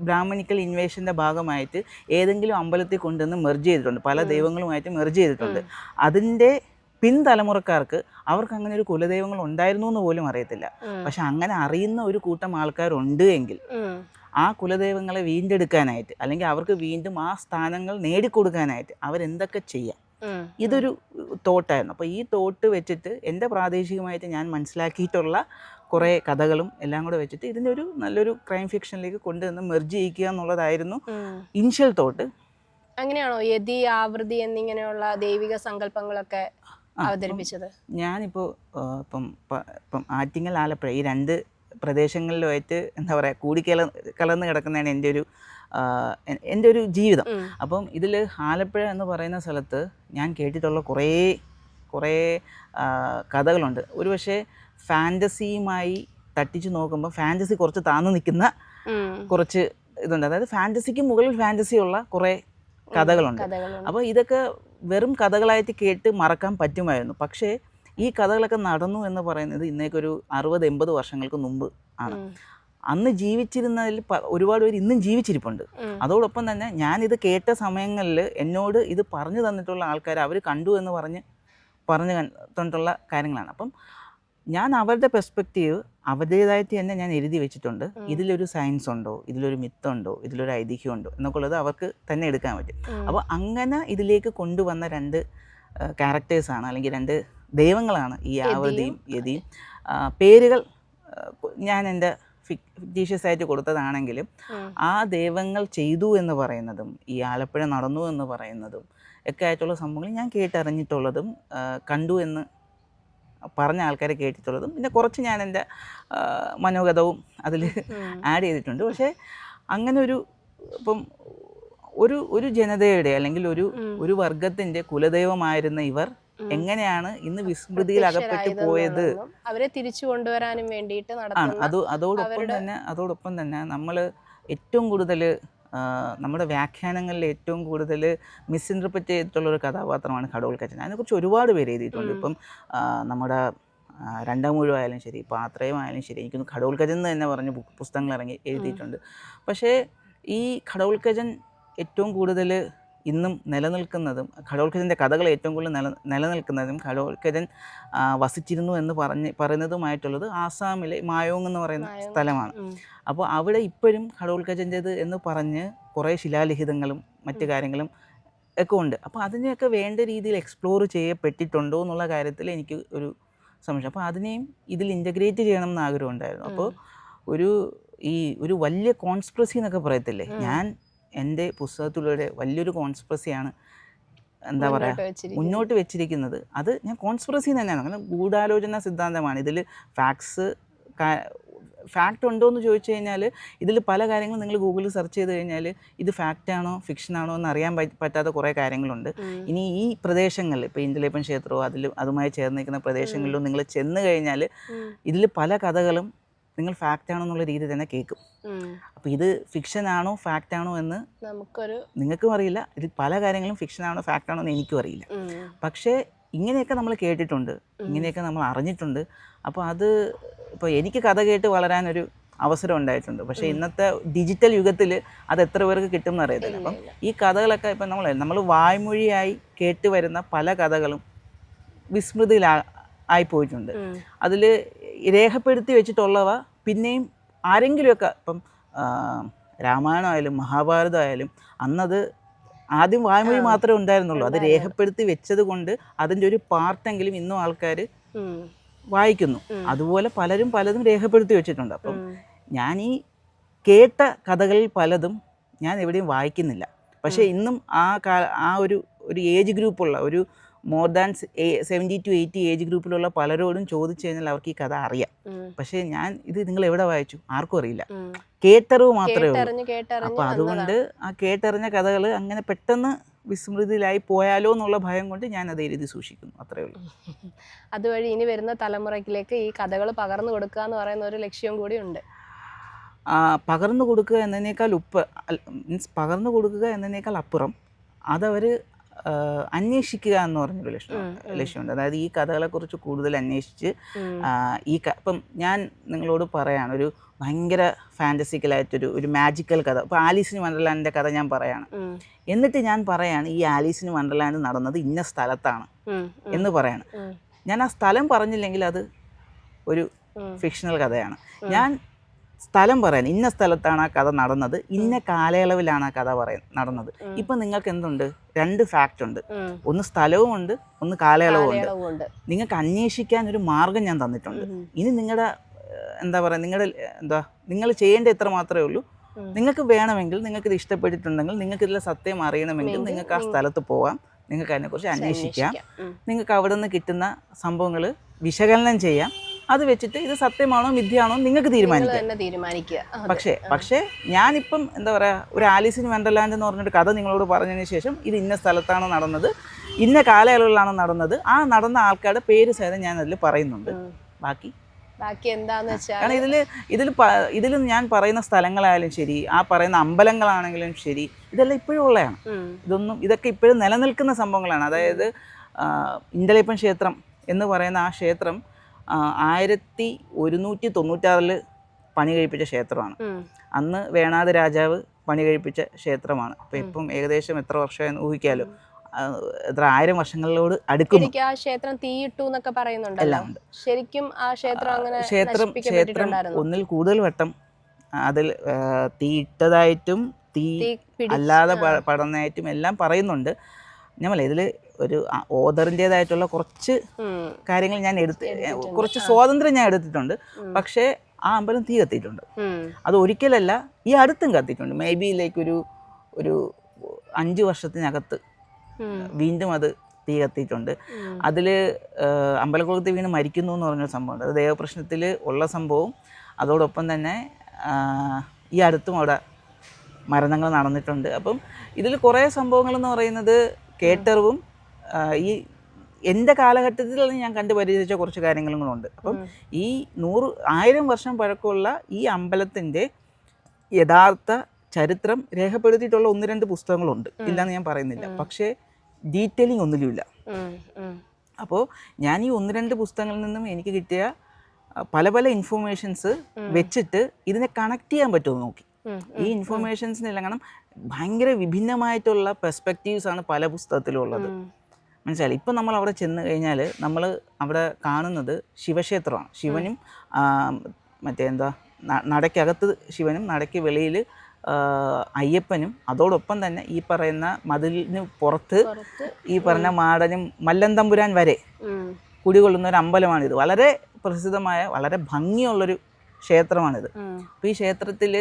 ബ്രാഹ്മണിക്കൽ ഇൻവേഷൻ്റെ ഭാഗമായിട്ട് ഏതെങ്കിലും അമ്പലത്തിൽ കൊണ്ടുവന്ന് മെർജ് ചെയ്തിട്ടുണ്ട്, പല ദൈവങ്ങളുമായിട്ട് മെർജ് ചെയ്തിട്ടുണ്ട്. അതിൻ്റെ പിൻതലമുറക്കാർക്ക് അവർക്ക് അങ്ങനെ ഒരു കുലദൈവങ്ങൾ ഉണ്ടായിരുന്നു എന്ന് പോലും അറിയത്തില്ല. പക്ഷെ അങ്ങനെ അറിയുന്ന ഒരു കൂട്ടം ആൾക്കാരുണ്ട് എങ്കിൽ ആ കുലദൈവങ്ങളെ വീണ്ടെടുക്കാനായിട്ട് അല്ലെങ്കിൽ അവർക്ക് വീണ്ടും ആ സ്ഥാനങ്ങൾ നേടിക്കൊടുക്കാനായിട്ട് അവരെന്തൊക്കെ ചെയ്യാം, ഇതൊരു തോട്ടായിരുന്നു. അപ്പോൾ ഈ തോട്ട് വെച്ചിട്ട് എൻ്റെ പ്രാദേശികമായിട്ട് ഞാൻ മനസ്സിലാക്കിയിട്ടുള്ള കുറേ കഥകളും എല്ലാം കൂടെ വെച്ചിട്ട് ഇതിൻ്റെ ഒരു നല്ലൊരു ക്രൈം ഫിക്ഷനിലേക്ക് കൊണ്ടുവന്ന് മെർജ് ചെയ്യിക്കുക എന്നുള്ളതായിരുന്നു ഇനിഷ്യൽ തോട്ട്. അങ്ങനെയാണോ യതി, ആവൃത്തി എന്നിങ്ങനെയുള്ള ദൈവിക സങ്കല്പങ്ങളൊക്കെ അവതരിപ്പിച്ചത്? ഞാനിപ്പോൾ ഇപ്പം ആറ്റിങ്ങൽ, ആലപ്പുഴ ഈ രണ്ട് പ്രദേശങ്ങളിലുമായിട്ട് എന്താ പറയുക കലർന്ന് കിടക്കുന്നതാണ് എൻ്റെ ഒരു ജീവിതം. അപ്പം ഇതിൽ ആലപ്പുഴ എന്ന് പറയുന്ന സ്ഥലത്ത് ഞാൻ കേട്ടിട്ടുള്ള കുറേ കഥകളുണ്ട്. ഒരു പക്ഷേ ഫാൻറ്റസിയുമായി തട്ടിച്ച് നോക്കുമ്പോൾ ഫാൻറ്റസി കുറച്ച് താന്നു നിൽക്കുന്ന കുറച്ച് ഇതുണ്ട്. അതായത് ഫാൻറ്റസിക്ക് മുകളിൽ ഫാൻറ്റസിയുള്ള കുറേ കഥകളുണ്ട്. അപ്പോൾ ഇതൊക്കെ വെറും കഥകളായിട്ട് കേട്ട് മറക്കാൻ പറ്റുമായിരുന്നു. പക്ഷേ ഈ കഥകളൊക്കെ നടന്നു എന്ന് പറയുന്നത് ഇന്നേക്കൊരു 60-80 വർഷങ്ങൾക്ക് മുമ്പ് ആണ്. അന്ന് ജീവിച്ചിരുന്നതിൽ ഒരുപാട് പേര് ഇന്നും ജീവിച്ചിരിപ്പുണ്ട്. അതോടൊപ്പം തന്നെ ഞാനിത് കേട്ട സമയങ്ങളിൽ എന്നോട് ഇത് പറഞ്ഞു തന്നിട്ടുള്ള ആൾക്കാർ അവർ കണ്ടു എന്ന് പറഞ്ഞു തന്നിട്ടുള്ള കാര്യങ്ങളാണ്. അപ്പം ഞാൻ അവരുടെ പെർസ്പെക്റ്റീവ് അവരുടേതായിട്ട് തന്നെ ഞാൻ എഴുതി വെച്ചിട്ടുണ്ട്. ഇതിലൊരു സയൻസ് ഉണ്ടോ, ഇതിലൊരു മിത്തുണ്ടോ, ഇതിലൊരു ഐതിഹ്യം ഉണ്ടോ എന്നൊക്കെ ഉള്ളത് അവർക്ക് തന്നെ എടുക്കാൻ പറ്റും. അപ്പോൾ അങ്ങനെ ഇതിലേക്ക് കൊണ്ടുവന്ന 2 ക്യാരക്ടേഴ്സാണ്, അല്ലെങ്കിൽ 2 ദൈവങ്ങളാണ് ഈ ആവൃതിയും യതിയും. പേരുകൾ ഞാൻ എൻ്റെ ഫിക്റ്റീഷ്യസ് ആയിട്ട് കൊടുത്തതാണെങ്കിലും ആ ദൈവങ്ങൾ ചെയ്തു എന്ന് പറയുന്നതും ഈ ആലപ്പുഴ നടന്നു എന്ന് പറയുന്നതും ഒക്കെ ആയിട്ടുള്ള സംഭവങ്ങൾ ഞാൻ കേട്ടറിഞ്ഞിട്ടുള്ളതും കണ്ടു എന്ന് പറഞ്ഞ ആൾക്കാരെ കേട്ടിട്ടുള്ളതും പിന്നെ കുറച്ച് ഞാൻ എൻ്റെ മനോഗതവും അതിൽ ആഡ് ചെയ്തിട്ടുണ്ട്. പക്ഷേ അങ്ങനെ ഇപ്പം ഒരു ജനതയുടെ അല്ലെങ്കിൽ ഒരു വർഗത്തിൻ്റെ കുലദൈവമായിരുന്ന ഇവർ എങ്ങനെയാണ് ഇന്ന് വിസ്മൃതിയിൽ അകപ്പെട്ടു പോയത്, അവരെ തിരിച്ചു കൊണ്ടുവരാനും വേണ്ടിയിട്ട് അതോടൊപ്പം തന്നെ നമ്മൾ ഏറ്റവും കൂടുതൽ നമ്മുടെ വ്യാഖ്യാനങ്ങളിൽ ഏറ്റവും കൂടുതൽ മിസ്ഇൻറ്റർപ്രറ്റ് ചെയ്തിട്ടുള്ളൊരു കഥാപാത്രമാണ് ഘടോൽക്കച്ചൻ. അതിനെക്കുറിച്ച് ഒരുപാട് പേര് എഴുതിയിട്ടുണ്ട്. ഇപ്പം നമ്മുടെ രണ്ടാമൂഴമായാലും ശരി, പാത്രയമായാലും ശരി, എനിക്കൊന്ന് ഘടോൽക്കച്ചൻ എന്ന് തന്നെ പറഞ്ഞ് പുസ്തകങ്ങൾ എഴുതിയിട്ടുണ്ട്. പക്ഷേ ഈ ഘടോൽക്കച്ചൻ ഏറ്റവും കൂടുതൽ ഇന്നും നിലനിൽക്കുന്നതും ഘടോൽക്കച്ചൻ്റെ കഥകൾ ഏറ്റവും കൂടുതൽ നിലനിൽക്കുന്നതും ഘടോൽക്കച്ചൻ വസിച്ചിരുന്നു എന്ന് പറയുന്നതുമായിട്ടുള്ളത് ആസാമിലെ മായോങ് എന്ന് പറയുന്ന സ്ഥലമാണ്. അപ്പോൾ അവിടെ ഇപ്പോഴും ഘടോൽക്കച്ചൻ്റേത് എന്ന് പറഞ്ഞ് കുറേ ശിലാലിഖിതങ്ങളും മറ്റു കാര്യങ്ങളും ഒക്കെ ഉണ്ട്. അപ്പോൾ അതിനെയൊക്കെ വേണ്ട രീതിയിൽ എക്സ്പ്ലോർ ചെയ്യപ്പെട്ടിട്ടുണ്ടോ എന്നുള്ള കാര്യത്തിൽ എനിക്ക് ഒരു സംശയം. അപ്പോൾ അതിനെയും ഇതിൽ ഇൻ്റഗ്രേറ്റ് ചെയ്യണം എന്ന് ആഗ്രഹം ഉണ്ടായിരുന്നു. അപ്പോൾ ഒരു വലിയ കോൺസ്പിറസി എന്നൊക്കെ പറയത്തില്ലേ, ഞാൻ എൻ്റെ പുസ്തകത്തിലൂടെ വലിയൊരു കോൺസ്പിറസിയാണ് എന്താ പറയുക മുന്നോട്ട് വെച്ചിരിക്കുന്നത്. അത് ഞാൻ കോൺസ്പിറസി തന്നെയാണ്, അങ്ങനെ ഗൂഢാലോചന സിദ്ധാന്തമാണ്. ഇതിൽ ഫാക്റ്റ് ഉണ്ടോ എന്ന് ചോദിച്ചു കഴിഞ്ഞാൽ ഇതിൽ പല കാര്യങ്ങളും നിങ്ങൾ ഗൂഗിളിൽ സെർച്ച് ചെയ്ത് കഴിഞ്ഞാൽ ഇത് ഫാക്റ്റാണോ ഫിക്ഷനാണോ എന്ന് അറിയാൻ പറ്റാത്ത കുറേ കാര്യങ്ങളുണ്ട്. ഇനി ഈ പ്രദേശങ്ങളിൽ ഇപ്പോൾ ഇന്തലേപ്പൻ ക്ഷേത്രമോ അതുമായി ചേർന്നിരിക്കുന്ന പ്രദേശങ്ങളിലോ നിങ്ങൾ ചെന്ന് കഴിഞ്ഞാൽ ഇതിൽ പല കഥകളും നിങ്ങൾ ഫാക്റ്റ് ആണോ എന്നുള്ള രീതി തന്നെ കേൾക്കും. അപ്പോൾ ഇത് ഫിക്ഷനാണോ ഫാക്റ്റാണോ എന്ന് നിങ്ങൾക്കും അറിയില്ല, ഇത് പല കാര്യങ്ങളും ഫിക്ഷനാണോ ഫാക്റ്റാണോ എന്ന് എനിക്കും അറിയില്ല. പക്ഷേ ഇങ്ങനെയൊക്കെ നമ്മൾ കേട്ടിട്ടുണ്ട്, ഇങ്ങനെയൊക്കെ നമ്മൾ അറിഞ്ഞിട്ടുണ്ട്. അപ്പോൾ ഇപ്പോൾ എനിക്ക് കഥ കേട്ട് വളരാനൊരു അവസരം ഉണ്ടായിട്ടുണ്ട്. പക്ഷേ ഇന്നത്തെ ഡിജിറ്റൽ യുഗത്തിൽ അത് എത്ര പേർക്ക് കിട്ടുമെന്ന് അറിയത്തില്ല. അപ്പം ഈ കഥകളൊക്കെ ഇപ്പം നമ്മൾ വായ്മൊഴിയായി കേട്ട് വരുന്ന പല കഥകളും ആയിപ്പോയിട്ടുണ്ട്. അതിൽ രേഖപ്പെടുത്തി വെച്ചിട്ടുള്ളവ പിന്നെയും ആരെങ്കിലുമൊക്കെ ഇപ്പം രാമായണമായാലും മഹാഭാരതമായാലും അന്നത് ആദ്യം വായ്മൊഴി മാത്രമേ ഉണ്ടായിരുന്നുള്ളൂ. അത് രേഖപ്പെടുത്തി വെച്ചത് കൊണ്ട് അതിൻ്റെ ഒരു പാർട്ടെങ്കിലും ഇന്നും ആൾക്കാർ വായിക്കുന്നു. അതുപോലെ പലതും രേഖപ്പെടുത്തി വെച്ചിട്ടുണ്ട്. അപ്പം ഞാൻ ഈ കേട്ട കഥകളിൽ പലതും ഞാൻ എവിടെയും വായിക്കുന്നില്ല. പക്ഷേ ഇന്നും ആ ഒരു ഏജ് ഗ്രൂപ്പുള്ള ഒരു മോർ ദാൻ 70 to 80 ഏജ് ഗ്രൂപ്പിലുള്ള പലരോടും ചോദിച്ചു കഴിഞ്ഞാൽ അവർക്ക് ഈ കഥ അറിയാം. പക്ഷേ ഇത് നിങ്ങൾ എവിടെ വായിച്ചു ആർക്കും അറിയില്ല, കേട്ടറിവ് മാത്രമേ ഉള്ളൂ. അപ്പോൾ അതുകൊണ്ട് ആ കേട്ടറിഞ്ഞ കഥകൾ അങ്ങനെ പെട്ടെന്ന് വിസ്മൃതിയിലായി പോയാലോ എന്നുള്ള ഭയം കൊണ്ട് ഞാൻ അത് എഴുതി സൂക്ഷിക്കുന്നു, അത്രേ ഉള്ളൂ. അതുവഴി ഇനി വരുന്ന തലമുറയ്ക്കിലേക്ക് ഈ കഥകൾ പകർന്നു കൊടുക്കുക എന്ന് പറയുന്ന ഒരു ലക്ഷ്യം കൂടി ഉണ്ട്. പകർന്നു കൊടുക്കുക എന്നതിനേക്കാൾ അപ്പുറം അതവർ അന്വേഷിക്കുക എന്ന് പറഞ്ഞൊരു ലക്ഷ്യമുണ്ട്. അതായത് ഈ കഥകളെക്കുറിച്ച് കൂടുതൽ അന്വേഷിച്ച് ഇപ്പം ഞാൻ നിങ്ങളോട് പറയാണ് ഒരു ഭയങ്കര ഫാൻറ്റസിക്കലായിട്ടൊരു മാജിക്കൽ കഥ. ഇപ്പോൾ ആലീസ് ഇൻ വണ്ടർലാൻഡിൻ്റെ കഥ ഞാൻ പറയാണ്, എന്നിട്ട് ഞാൻ പറയാണ് ഈ ആലീസ് ഇൻ വണ്ടർലാൻഡ് നടന്നത് ഇന്ന സ്ഥലത്താണ് എന്ന് പറയാണ്. ഞാൻ ആ സ്ഥലം പറഞ്ഞില്ലെങ്കിൽ അത് ഒരു ഫിക്ഷണൽ കഥയാണ്. ഞാൻ സ്ഥലം പറയാൻ ഇന്ന സ്ഥലത്താണ് ആ കഥ നടന്നത്, ഇന്ന കാലയളവിലാണ് ആ കഥ നടന്നത്. ഇപ്പം നിങ്ങൾക്ക് എന്തുണ്ട്, 2 ഫാക്റ്റ് ഉണ്ട്, ഒന്ന് സ്ഥലവും ഉണ്ട്, ഒന്ന് കാലയളവും ഉണ്ട്. നിങ്ങൾക്ക് അന്വേഷിക്കാൻ ഒരു മാർഗം ഞാൻ തന്നിട്ടുണ്ട്. ഇനി നിങ്ങളുടെ നിങ്ങൾ ചെയ്യേണ്ട എത്ര മാത്രമേ ഉള്ളൂ. നിങ്ങൾക്ക് വേണമെങ്കിൽ, നിങ്ങൾക്ക് ഇത് ഇഷ്ടപ്പെട്ടിട്ടുണ്ടെങ്കിൽ, നിങ്ങൾക്ക് ഇതിലെ സത്യം അറിയണമെങ്കിൽ നിങ്ങൾക്ക് ആ സ്ഥലത്ത് പോകാം, നിങ്ങൾക്ക് അതിനെക്കുറിച്ച് അന്വേഷിക്കാം, നിങ്ങൾക്ക് അവിടെ നിന്ന് കിട്ടുന്ന സംഭവങ്ങൾ വിശകലനം ചെയ്യാം. അത് വെച്ചിട്ട് ഇത് സത്യമാണോ മിഥ്യയാണോ നിങ്ങൾക്ക് തീരുമാനിക്കാം. പക്ഷേ ഞാനിപ്പം ഒരു ആലീസ് ഇൻ വണ്ടർലാൻഡ് എന്ന് പറഞ്ഞൊരു കഥ നിങ്ങളോട് പറഞ്ഞതിന് ശേഷം ഇത് ഇന്ന സ്ഥലത്താണ് നടന്നത്, ഇന്ന കാലയളവിലാണ് നടന്നത്, ആ നടന്ന ആൾക്കാരുടെ പേര് സഹിതം ഞാൻ അതിൽ പറയുന്നുണ്ട്. ബാക്കി എന്താന്ന് വെച്ചാൽ കാരണം ഇതിൽ ഞാൻ പറയുന്ന സ്ഥലങ്ങളായാലും ശരി, ആ പറയുന്ന അമ്പലങ്ങളാണെങ്കിലും ശരി, ഇതെല്ലാം ഇപ്പോഴും ഉള്ളതാണ്. ഇതൊക്കെ ഇപ്പോഴും നിലനിൽക്കുന്ന സംഭവങ്ങളാണ്. അതായത് ഇന്തലേപ്പൻ ക്ഷേത്രം എന്ന് പറയുന്ന ആ ക്ഷേത്രം 1196 പണി കഴിപ്പിച്ച ക്ഷേത്രമാണ്. ഉം. അന്ന് വേണാട് രാജാവ് പണി കഴിപ്പിച്ച ക്ഷേത്രമാണ്. അപ്പോൾ ഇപ്പം ഏകദേശം എത്ര വർഷമായെന്ന് ഊഹിക്കാമല്ലോ. എത്ര 1000 വർഷങ്ങളിലോട് അടുക്കുന്നു. ശരിക്കും ആ ക്ഷേത്രം തീയിട്ടു എന്നൊക്കെ പറയുന്നുണ്ടല്ലോ. എല്ലാം ഉണ്ട്. ശരിക്കും ആ ക്ഷേത്രം അങ്ങനെ ക്ഷേത്രം നശിപ്പിക്കപ്പെട്ടിട്ടുണ്ടായിരുന്നോ? ഒന്നിൽ കൂടുതൽ വട്ടം അതിൽ തീയിട്ടതായിട്ടും തീ തീ അല്ലാതെ പടർന്നതായിട്ടും എല്ലാം പറയുന്നുണ്ട്. ഞമ്മളെ ഇതിൽ ഒരു ഓതറിൻ്റെതായിട്ടുള്ള കുറച്ച് കാര്യങ്ങൾ ഞാൻ കുറച്ച് സ്വാതന്ത്ര്യം ഞാൻ എടുത്തിട്ടുണ്ട്. പക്ഷേ ആ അമ്പലം തീ കത്തിയിട്ടുണ്ട്. അത് ഒരിക്കലല്ല, ഈ അടുത്തും കത്തിയിട്ടുണ്ട്. മേ ബി ലൈക്ക് ഒരു 5 വർഷത്തിനകത്ത് വീണ്ടും അത് തീ കത്തിയിട്ടുണ്ട്. അതിൽ അമ്പലക്കുളത്ത് വീണ് മരിക്കുന്നു എന്ന് പറഞ്ഞൊരു സംഭവമുണ്ട്. അത് ദേവപ്രശ്നത്തിൽ ഉള്ള സംഭവവും അതോടൊപ്പം തന്നെ ഈ അടുത്തും അവിടെ മരണങ്ങൾ നടന്നിട്ടുണ്ട്. അപ്പം ഇതിൽ കുറേ സംഭവങ്ങളെന്ന് പറയുന്നത് കേട്ടറിവും ഈ എൻ്റെ കാലഘട്ടത്തിൽ ഞാൻ കണ്ടു പരിചരിച്ച കുറച്ച് കാര്യങ്ങളും കൂടെ ഉണ്ട്. അപ്പം ഈ 1000 വർഷം പഴക്കമുള്ള ഈ അമ്പലത്തിൻ്റെ യഥാർത്ഥ ചരിത്രം രേഖപ്പെടുത്തിയിട്ടുള്ള 1-2 പുസ്തകങ്ങളുണ്ട്, ഇല്ലയെന്ന് ഞാൻ പറയുന്നില്ല. പക്ഷേ ഡീറ്റെയിലിംഗ് ഒന്നിലുമില്ല. അപ്പോൾ ഞാൻ ഈ 1-2 പുസ്തകങ്ങളിൽ നിന്നും എനിക്ക് കിട്ടിയ പല പല ഇൻഫോർമേഷൻസ് വെച്ചിട്ട് ഇതിനെ കണക്ട് ചെയ്യാൻ പറ്റുമെന്ന് നോക്കി. ഈ ഇൻഫോർമേഷൻസിനെല്ലാം കാരണം ഭയങ്കര വിഭിന്നമായിട്ടുള്ള പെർസ്പെക്റ്റീവ്സാണ് പല പുസ്തകത്തിലും ഉള്ളത്. മനസ്സിലായി. ഇപ്പം നമ്മൾ അവിടെ ചെന്ന് കഴിഞ്ഞാൽ നമ്മൾ അവിടെ കാണുന്നത് ശിവക്ഷേത്രമാണ്. ശിവനും നടയ്ക്കകത്ത് ശിവനും നടയ്ക്ക് വെളിയിൽ അയ്യപ്പനും, അതോടൊപ്പം തന്നെ ഈ പറയുന്ന മതിലിന് പുറത്ത് ഈ പറഞ്ഞ മാടനും മല്ലന്തമ്പുരാൻ വരെ കുടികൊള്ളുന്ന ഒരു അമ്പലമാണിത്. വളരെ പ്രസിദ്ധമായ വളരെ ഭംഗിയുള്ളൊരു ക്ഷേത്രമാണിത്. അപ്പോൾ ഈ ക്ഷേത്രത്തിൽ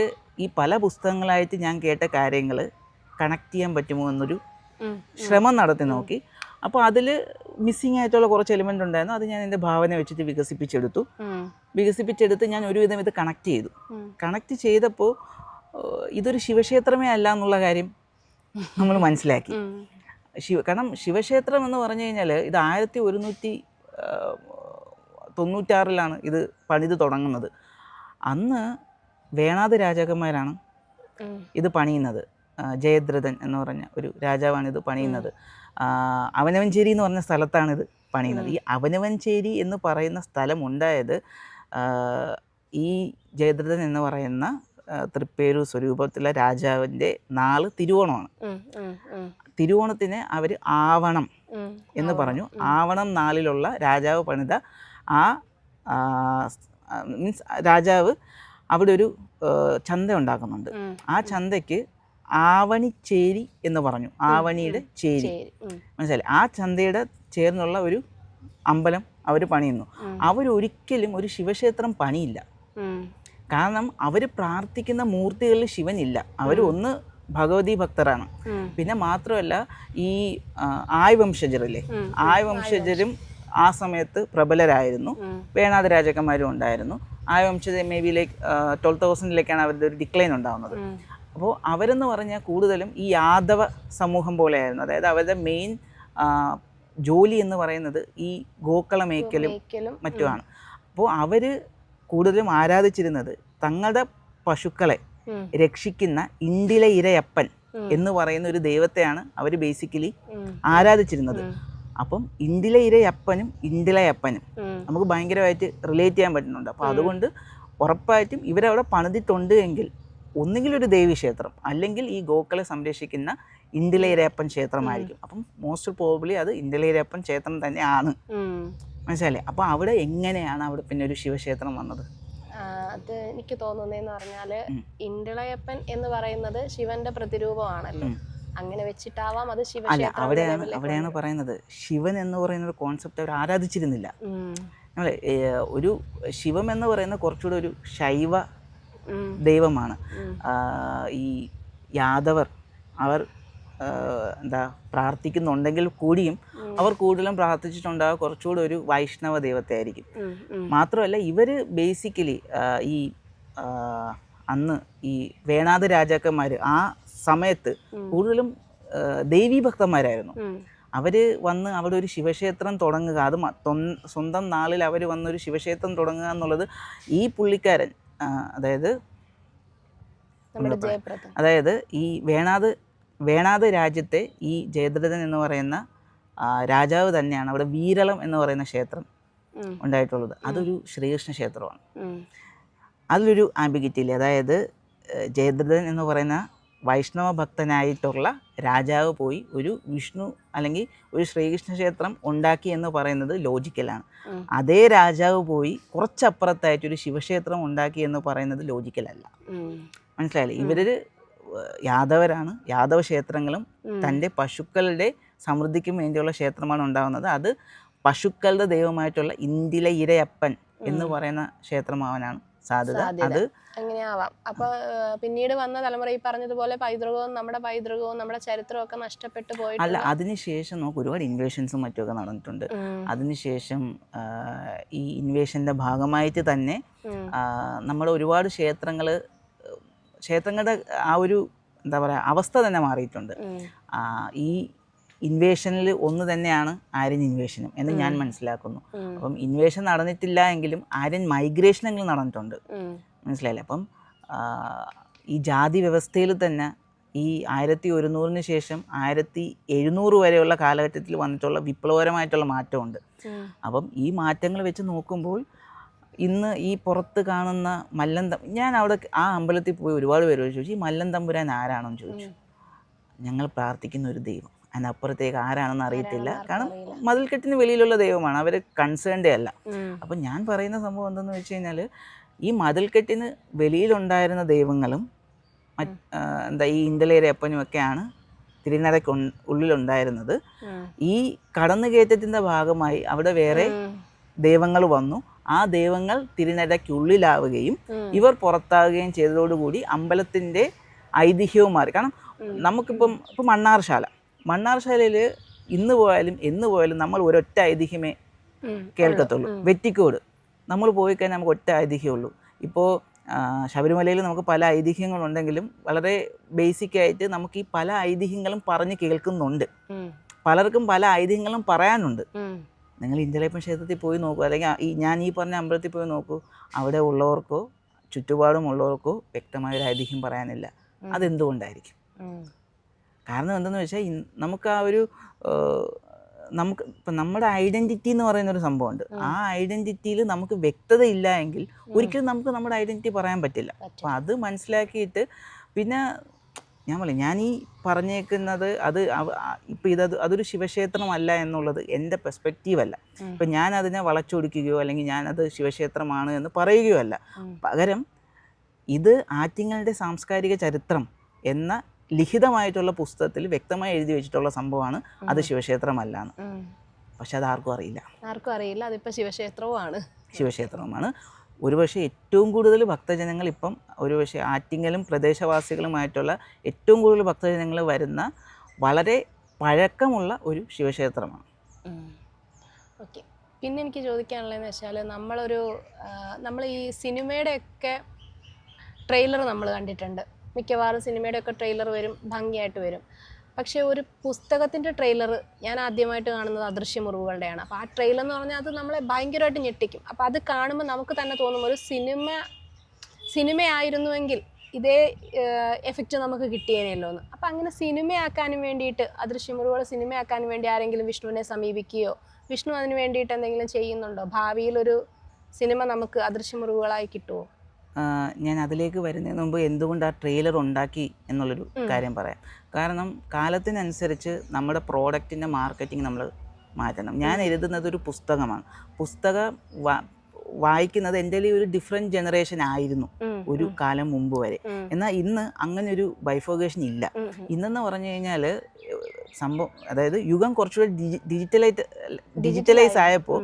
ഈ പല പുസ്തകങ്ങളായിട്ട് ഞാൻ കേട്ട കാര്യങ്ങൾ കണക്ട് ചെയ്യാൻ പറ്റുമോ എന്നൊരു ശ്രമം നടത്തി നോക്കി. അപ്പോൾ അതിൽ മിസ്സിങ് ആയിട്ടുള്ള കുറച്ച് എലിമെൻ്റ് ഉണ്ടായിരുന്നു. അത് ഞാൻ എൻ്റെ ഭാവന വെച്ചിട്ട് വികസിപ്പിച്ചെടുത്ത് ഞാൻ ഒരുവിധം ഇത് കണക്ട് ചെയ്തപ്പോൾ ഇതൊരു ശിവക്ഷേത്രമേ അല്ല എന്നുള്ള കാര്യം നമ്മൾ മനസ്സിലാക്കി. കാരണം ശിവക്ഷേത്രം എന്ന് പറഞ്ഞു കഴിഞ്ഞാൽ ഇത് 1196 ഇത് പണിത് തുടങ്ങുന്നത്. അന്ന് വേണാട് രാജാക്കന്മാരാണ് ഇത് പണിയുന്നത്. ജയദ്രഥൻ എന്ന് പറഞ്ഞ ഒരു രാജാവാണ് ഇത് പണിയുന്നത്. അവനവഞ്ചേരി എന്ന് പറഞ്ഞ സ്ഥലത്താണ് ഇത് പണിയുന്നത്. ഈ അവനവഞ്ചേരി എന്ന് പറയുന്ന സ്ഥലം ഉണ്ടായത് ഈ ജയദ്രഥൻ എന്ന് പറയുന്ന തൃപ്പേരൂർ സ്വരൂപത്തിലെ രാജാവിൻ്റെ നാള് തിരുവോണമാണ്. തിരുവോണത്തിന് അവർ ആവണം എന്ന് പറഞ്ഞു. ആവണം നാളിലുള്ള രാജാവ് പണിത മീൻസ് രാജാവ് അവിടെ ഒരു ചന്ത ഉണ്ടാക്കുന്നുണ്ട്. ആ ചന്തയ്ക്ക് ആവണിച്ചേരി എന്ന് പറഞ്ഞു. ആവണിയുടെ ചേരി, മനസ്സിലായി. ആ ചന്തയുടെ ചേർന്നുള്ള ഒരു അമ്പലം അവർ പണിയുന്നു. അവരൊരിക്കലും ഒരു ശിവക്ഷേത്രം പണിയില്ല. കാരണം അവർ പ്രാർത്ഥിക്കുന്ന മൂർത്തികളിൽ ശിവനില്ല. അവർ ഒന്ന് ഭഗവതി ഭക്തരാണ്. പിന്നെ മാത്രമല്ല ഈ ആയ് വംശജരില്ലേ, ആയ് വംശജരും ആ സമയത്ത് പ്രബലരായിരുന്നു. വേണാട് രാജാക്കന്മാരും ഉണ്ടായിരുന്നു. ആയ് വംശജർ മേ ബി ലൈക്ക് 12,000 അവരുടെ ഒരു ഡിക്ലൈൻ ഉണ്ടാകുന്നത്. അപ്പോൾ അവരെന്ന് പറഞ്ഞാൽ കൂടുതലും ഈ യാദവ സമൂഹം പോലെയായിരുന്നു. അതായത് അവരുടെ മെയിൻ ജോലി എന്ന് പറയുന്നത് ഈ ഗോക്കള മേയ്ക്കലും മറ്റുമാണ്. അപ്പോൾ അവർ കൂടുതലും ആരാധിച്ചിരുന്നത് തങ്ങളുടെ പശുക്കളെ രക്ഷിക്കുന്ന ഇണ്ടില ഇരയപ്പൻ എന്ന് പറയുന്ന ഒരു ദൈവത്തെയാണ് അവർ ബേസിക്കലി ആരാധിച്ചിരുന്നത്. അപ്പം ഇണ്ടില ഇരയപ്പനും ഇണ്ടിലയപ്പനും നമുക്ക് ഭയങ്കരമായിട്ട് റിലേറ്റ് ചെയ്യാൻ പറ്റുന്നുണ്ട്. അപ്പോൾ അതുകൊണ്ട് ഉറപ്പായിട്ടും ഇവരവിടെ പണിതിട്ടുണ്ട് എങ്കിൽ ഒന്നുകിൽ ഒരു ദേവീക്ഷേത്രം അല്ലെങ്കിൽ ഈ ഗോക്കളെ സംരക്ഷിക്കുന്ന ഇണ്ടിലയിരപ്പൻ ക്ഷേത്രമായിരിക്കും. അപ്പം മോസ്റ്റ് പ്രോബബ്ലി അത് ഇണ്ടിലയിരപ്പൻ ക്ഷേത്രം തന്നെയാണ്. മനസ്സിലായില്ലേ? അപ്പോൾ അവിടെ എങ്ങനെയാണ് അവിടെ പിന്നെ ഒരു ശിവക്ഷേത്രം വന്നത്? അത് എനിക്ക് തോന്നുന്നതെന്ന് പറഞ്ഞാല് ഇണ്ടിളയപ്പൻ എന്ന് പറയുന്നത് ശിവന്റെ പ്രതിരൂപമാണല്ലോ. അങ്ങനെ വെച്ചിട്ടാവാം അത് ശിവക്ഷേത്രം. അവിടെയാണ് പറയുന്നത് ശിവൻ എന്ന് പറയുന്ന ഒരു കോൺസെപ്റ്റ് അവർ ആരാധിച്ചിരുന്നില്ല. നമ്മളെ ഒരു ശിവം എന്ന് പറയുന്ന കുറച്ചുകൂടെ ഒരു ശൈവ ദൈവമാണ്. ഈ യാദവർ അവർ പ്രാർത്ഥിക്കുന്നുണ്ടെങ്കിൽ കൂടിയും അവർ കൂടുതലും പ്രാർത്ഥിച്ചിട്ടുണ്ടാകുക കുറച്ചുകൂടെ ഒരു വൈഷ്ണവ ദൈവത്തെ ആയിരിക്കും. മാത്രമല്ല ഇവർ ബേസിക്കലി ഈ അന്ന് ഈ വേണാട് രാജാക്കന്മാർ ആ സമയത്ത് കൂടുതലും ദേവീഭക്തന്മാരായിരുന്നു. അവർ വന്ന് അവിടെ ഒരു ശിവക്ഷേത്രം തുടങ്ങുക, അത് സ്വന്തം നാളിൽ അവർ വന്നൊരു ശിവക്ഷേത്രം തുടങ്ങുക എന്നുള്ളത് ഈ പുള്ളിക്കാരൻ അതായത് ഈ വേണാട് രാജ്യത്തെ ഈ ജയദ്രഥൻ എന്ന് പറയുന്ന രാജാവ് തന്നെയാണ് അവിടെ വീരളം എന്ന് പറയുന്ന ക്ഷേത്രം ഉണ്ടായിട്ടുള്ളത്. അതൊരു ശ്രീകൃഷ്ണ ക്ഷേത്രമാണ്. അതിലൊരു ആംബിഗിറ്റി ഇല്ലേ, അതായത് ജയദ്രഥൻ എന്ന് പറയുന്ന വൈഷ്ണവ ഭക്തനായിട്ടുള്ള രാജാവ് പോയി ഒരു വിഷ്ണു അല്ലെങ്കിൽ ഒരു ശ്രീകൃഷ്ണ ക്ഷേത്രം ഉണ്ടാക്കി എന്ന് പറയുന്നത് ലോജിക്കലാണ്. അതേ രാജാവ് പോയി കുറച്ചപ്പുറത്തായിട്ട് ഒരു ശിവക്ഷേത്രം ഉണ്ടാക്കി എന്ന് പറയുന്നത് ലോജിക്കലല്ല. മനസ്സിലായില്ലേ? ഇവര് യാദവരാണ്. യാദവ ക്ഷേത്രങ്ങളും തൻ്റെ പശുക്കളുടെ സമൃദ്ധിക്കും വേണ്ടിയുള്ള ക്ഷേത്രമാണ് ഉണ്ടാകുന്നത്. അത് പശുക്കളുടെ ദൈവമായിട്ടുള്ള ഇന്ദില ഇരയപ്പൻ എന്ന് പറയുന്ന ക്ഷേത്രമാവാനാണ് സാധ്യത. അത് അങ്ങനെയാവാം. അപ്പൊ പിന്നീട് വന്ന തലമുറ ഈ പറഞ്ഞതുപോലെ പൈതൃകവും നമ്മുടെ ചരിത്രവും ഒക്കെ നഷ്ടപ്പെട്ടു പോയി. അല്ല, അതിനുശേഷം നമുക്ക് ഒരുപാട് ഇൻവേഷൻസും മറ്റുമൊക്കെ നടന്നിട്ടുണ്ട്. അതിനുശേഷം ഈ ഇൻവേഷൻ്റെ ഭാഗമായിട്ട് തന്നെ നമ്മുടെ ഒരുപാട് ക്ഷേത്രങ്ങളുടെ ആ ഒരു എന്താ പറയുക അവസ്ഥ തന്നെ മാറിയിട്ടുണ്ട്. ഈ ഇൻവേഷനിൽ ഒന്ന് തന്നെയാണ് ആര്യൻ ഇൻവേഷനും എന്ന് ഞാൻ മനസ്സിലാക്കുന്നു. അപ്പം ഇൻവേഷൻ നടന്നിട്ടില്ല എങ്കിലും ആര്യൻ മൈഗ്രേഷനെങ്കിലും നടന്നിട്ടുണ്ട്. മനസ്സിലായില്ലേ? അപ്പം ഈ ജാതി വ്യവസ്ഥയിൽ തന്നെ ഈ 1100 ശേഷം 1700 വരെയുള്ള കാലഘട്ടത്തിൽ വന്നിട്ടുള്ള വിപ്ലവകരമായിട്ടുള്ള മാറ്റമുണ്ട്. അപ്പം ഈ മാറ്റങ്ങൾ വെച്ച് നോക്കുമ്പോൾ ഇന്ന് ഈ പുറത്ത് കാണുന്ന ഞാൻ അവിടെ ആ അമ്പലത്തിൽ പോയി ഒരുപാട് പേര് ചോദിച്ചു, ഈ മല്ലൻ തമ്പുരാൻ ആരാണെന്ന് ചോദിച്ചു. ഞങ്ങൾ പ്രാർത്ഥിക്കുന്ന ഒരു ദൈവം, അതിനപ്പുറത്തേക്ക് ആരാണെന്ന് അറിയത്തില്ല. കാരണം മതിൽക്കെട്ടിന് വെളിയിലുള്ള ദൈവമാണ്, അവർ കൺസേൺഡേ അല്ല. അപ്പം ഞാൻ പറയുന്ന സംഭവം എന്തെന്ന് വെച്ച് കഴിഞ്ഞാൽ, ഈ മതിൽക്കെട്ടിന് വെളിയിലുണ്ടായിരുന്ന ദൈവങ്ങളും ഈ ഇന്ദലേരപ്പനും ഒക്കെയാണ് തിരുനടയ്ക്ക് ഉള്ളിലുണ്ടായിരുന്നത്. ഈ കടന്നുകയറ്റത്തിൻ്റെ ഭാഗമായി അവിടെ വേറെ ദൈവങ്ങൾ വന്നു. ആ ദൈവങ്ങൾ തിരുനടയ്ക്കുള്ളിലാവുകയും ഇവർ പുറത്താവുകയും ചെയ്തതോടുകൂടി അമ്പലത്തിൻ്റെ ഐതിഹ്യവും മാറി. കാരണം നമുക്കിപ്പം മണ്ണാർശാലയിൽ ഇന്ന് പോയാലും എന്ന് പോയാലും നമ്മൾ ഒരൊറ്റ ഐതിഹ്യമേ കേൾക്കത്തുള്ളൂ. വെറ്റിക്കോട് നമ്മൾ പോയി കഴിഞ്ഞാൽ നമുക്ക് ഒറ്റ ഐതിഹ്യമുള്ളൂ. ഇപ്പോൾ ശബരിമലയിൽ നമുക്ക് പല ഐതിഹ്യങ്ങളുണ്ടെങ്കിലും വളരെ ബേസിക്കായിട്ട് നമുക്ക് ഈ പല ഐതിഹ്യങ്ങളും പറഞ്ഞ് കേൾക്കുന്നുണ്ട്. പലർക്കും പല ഐതിഹ്യങ്ങളും പറയാനുണ്ട്. നിങ്ങൾ ഇന്ത്യയിലെ ക്ഷേത്രത്തിൽ പോയി നോക്കൂ, അല്ലെങ്കിൽ ഞാൻ ഈ പറഞ്ഞ അമ്പലത്തിൽ പോയി നോക്കൂ, അവിടെ ഉള്ളവർക്കോ ചുറ്റുപാടുമുള്ളവർക്കോ വ്യക്തമായൊരു ഐതിഹ്യം പറയാനില്ല. അതെന്തുകൊണ്ടായിരിക്കും? കാരണം എന്തെന്ന് വെച്ചാൽ നമുക്ക് ആ ഒരു ഇപ്പം നമ്മുടെ ഐഡൻറ്റിറ്റി എന്ന് പറയുന്നൊരു സംഭവമുണ്ട്. ആ ഐഡൻറ്റിറ്റിയിൽ നമുക്ക് വ്യക്തത ഇല്ല എങ്കിൽ ഒരിക്കലും നമുക്ക് നമ്മുടെ ഐഡൻറ്റിറ്റി പറയാൻ പറ്റില്ല. അപ്പം അത് മനസ്സിലാക്കിയിട്ട് പിന്നെ ഞാൻ ഈ പറഞ്ഞേക്കുന്നത് അതൊരു ശിവക്ഷേത്രമല്ല എന്നുള്ളത് എൻ്റെ പെർസ്പെക്റ്റീവ് അല്ല. ഇപ്പം ഞാൻ അതിനെ വളച്ചൊടിക്കുകയോ അല്ലെങ്കിൽ ഞാനത് ശിവക്ഷേത്രമാണ് എന്ന് പറയുകയോ അല്ല. പകരം ഇത് ആറ്റിങ്ങലിൻ്റെ സാംസ്കാരിക ചരിത്രം എന്ന ലിഖിതമായിട്ടുള്ള പുസ്തകത്തിൽ വ്യക്തമായി എഴുതി വെച്ചിട്ടുള്ള സംഭവമാണ് അത് ശിവക്ഷേത്രമല്ലാന്ന്. പക്ഷെ അത് ആർക്കും അറിയില്ല. അതിപ്പോൾ ശിവക്ഷേത്രവുമാണ്. ഒരുപക്ഷെ ഏറ്റവും കൂടുതൽ ഭക്തജനങ്ങൾ ഇപ്പം ഒരുപക്ഷെ ആറ്റിങ്ങലും പ്രദേശവാസികളുമായിട്ടുള്ള ഏറ്റവും കൂടുതൽ ഭക്തജനങ്ങൾ വരുന്ന വളരെ പഴക്കമുള്ള ഒരു ശിവക്ഷേത്രമാണ്. ഓക്കെ. പിന്നെ എനിക്ക് ചോദിക്കാനുള്ളതെന്ന് വെച്ചാൽ നമ്മൾ ഈ സിനിമയുടെയൊക്കെ ട്രെയിലർ നമ്മൾ കണ്ടിട്ടുണ്ട്. മിക്കവാറും സിനിമയുടെയൊക്കെ ട്രെയിലർ വരും, ഭംഗിയായിട്ട് വരും. പക്ഷേ ഒരു പുസ്തകത്തിൻ്റെ ട്രെയിലർ ഞാൻ ആദ്യമായിട്ട് കാണുന്നത് അദൃശ്യമുറിവുകളുടെയാണ്. അപ്പോൾ ആ ട്രെയിലർ എന്ന് പറഞ്ഞാൽ അത് നമ്മളെ ഭയങ്കരമായിട്ട് ഞെട്ടിക്കും. അപ്പോൾ അത് കാണുമ്പോൾ നമുക്ക് തന്നെ തോന്നും ഒരു സിനിമയായിരുന്നുവെങ്കിൽ ഇതേ എഫക്റ്റ് നമുക്ക് കിട്ടിയേനല്ലോ എന്ന്. അപ്പോൾ അങ്ങനെ സിനിമയാക്കാനും വേണ്ടിയിട്ട് അദൃശ്യമുറിവുകൾ സിനിമയാക്കാനും വേണ്ടി ആരെങ്കിലും വിഷ്ണുവിനെ സമീപിക്കുകയോ വിഷ്ണു അതിന് വേണ്ടിയിട്ട് എന്തെങ്കിലും ചെയ്യുന്നുണ്ടോ? ഭാവിയിലൊരു സിനിമ നമുക്ക് അദൃശ്യമുറിവുകളായി കിട്ടുമോ? ഞാൻ അതിലേക്ക് വരുന്നതിന് മുമ്പ് എന്തുകൊണ്ട് ആ ട്രെയിലർ ഉണ്ടാക്കി എന്നുള്ളൊരു കാര്യം പറയാം. കാരണം കാലത്തിനനുസരിച്ച് നമ്മുടെ പ്രോഡക്റ്റിൻ്റെ മാർക്കറ്റിംഗ് നമ്മൾ മാറ്റണം. ഞാൻ എഴുതുന്നത് ഒരു പുസ്തകമാണ്. പുസ്തകം വായിക്കുന്നത് എൻ്റെ ഒരു ഡിഫറെൻറ്റ് ജനറേഷൻ ആയിരുന്നു ഒരു കാലം മുമ്പ് വരെ. എന്നാൽ ഇന്ന് അങ്ങനെ ഒരു ബൈഫോഗേഷൻ ഇല്ല. ഇന്നെന്ന് പറഞ്ഞു കഴിഞ്ഞാൽ സംഭവം, അതായത് യുഗം കുറച്ചുകൂടി ഡിജിറ്റലൈസ് ആയപ്പോൾ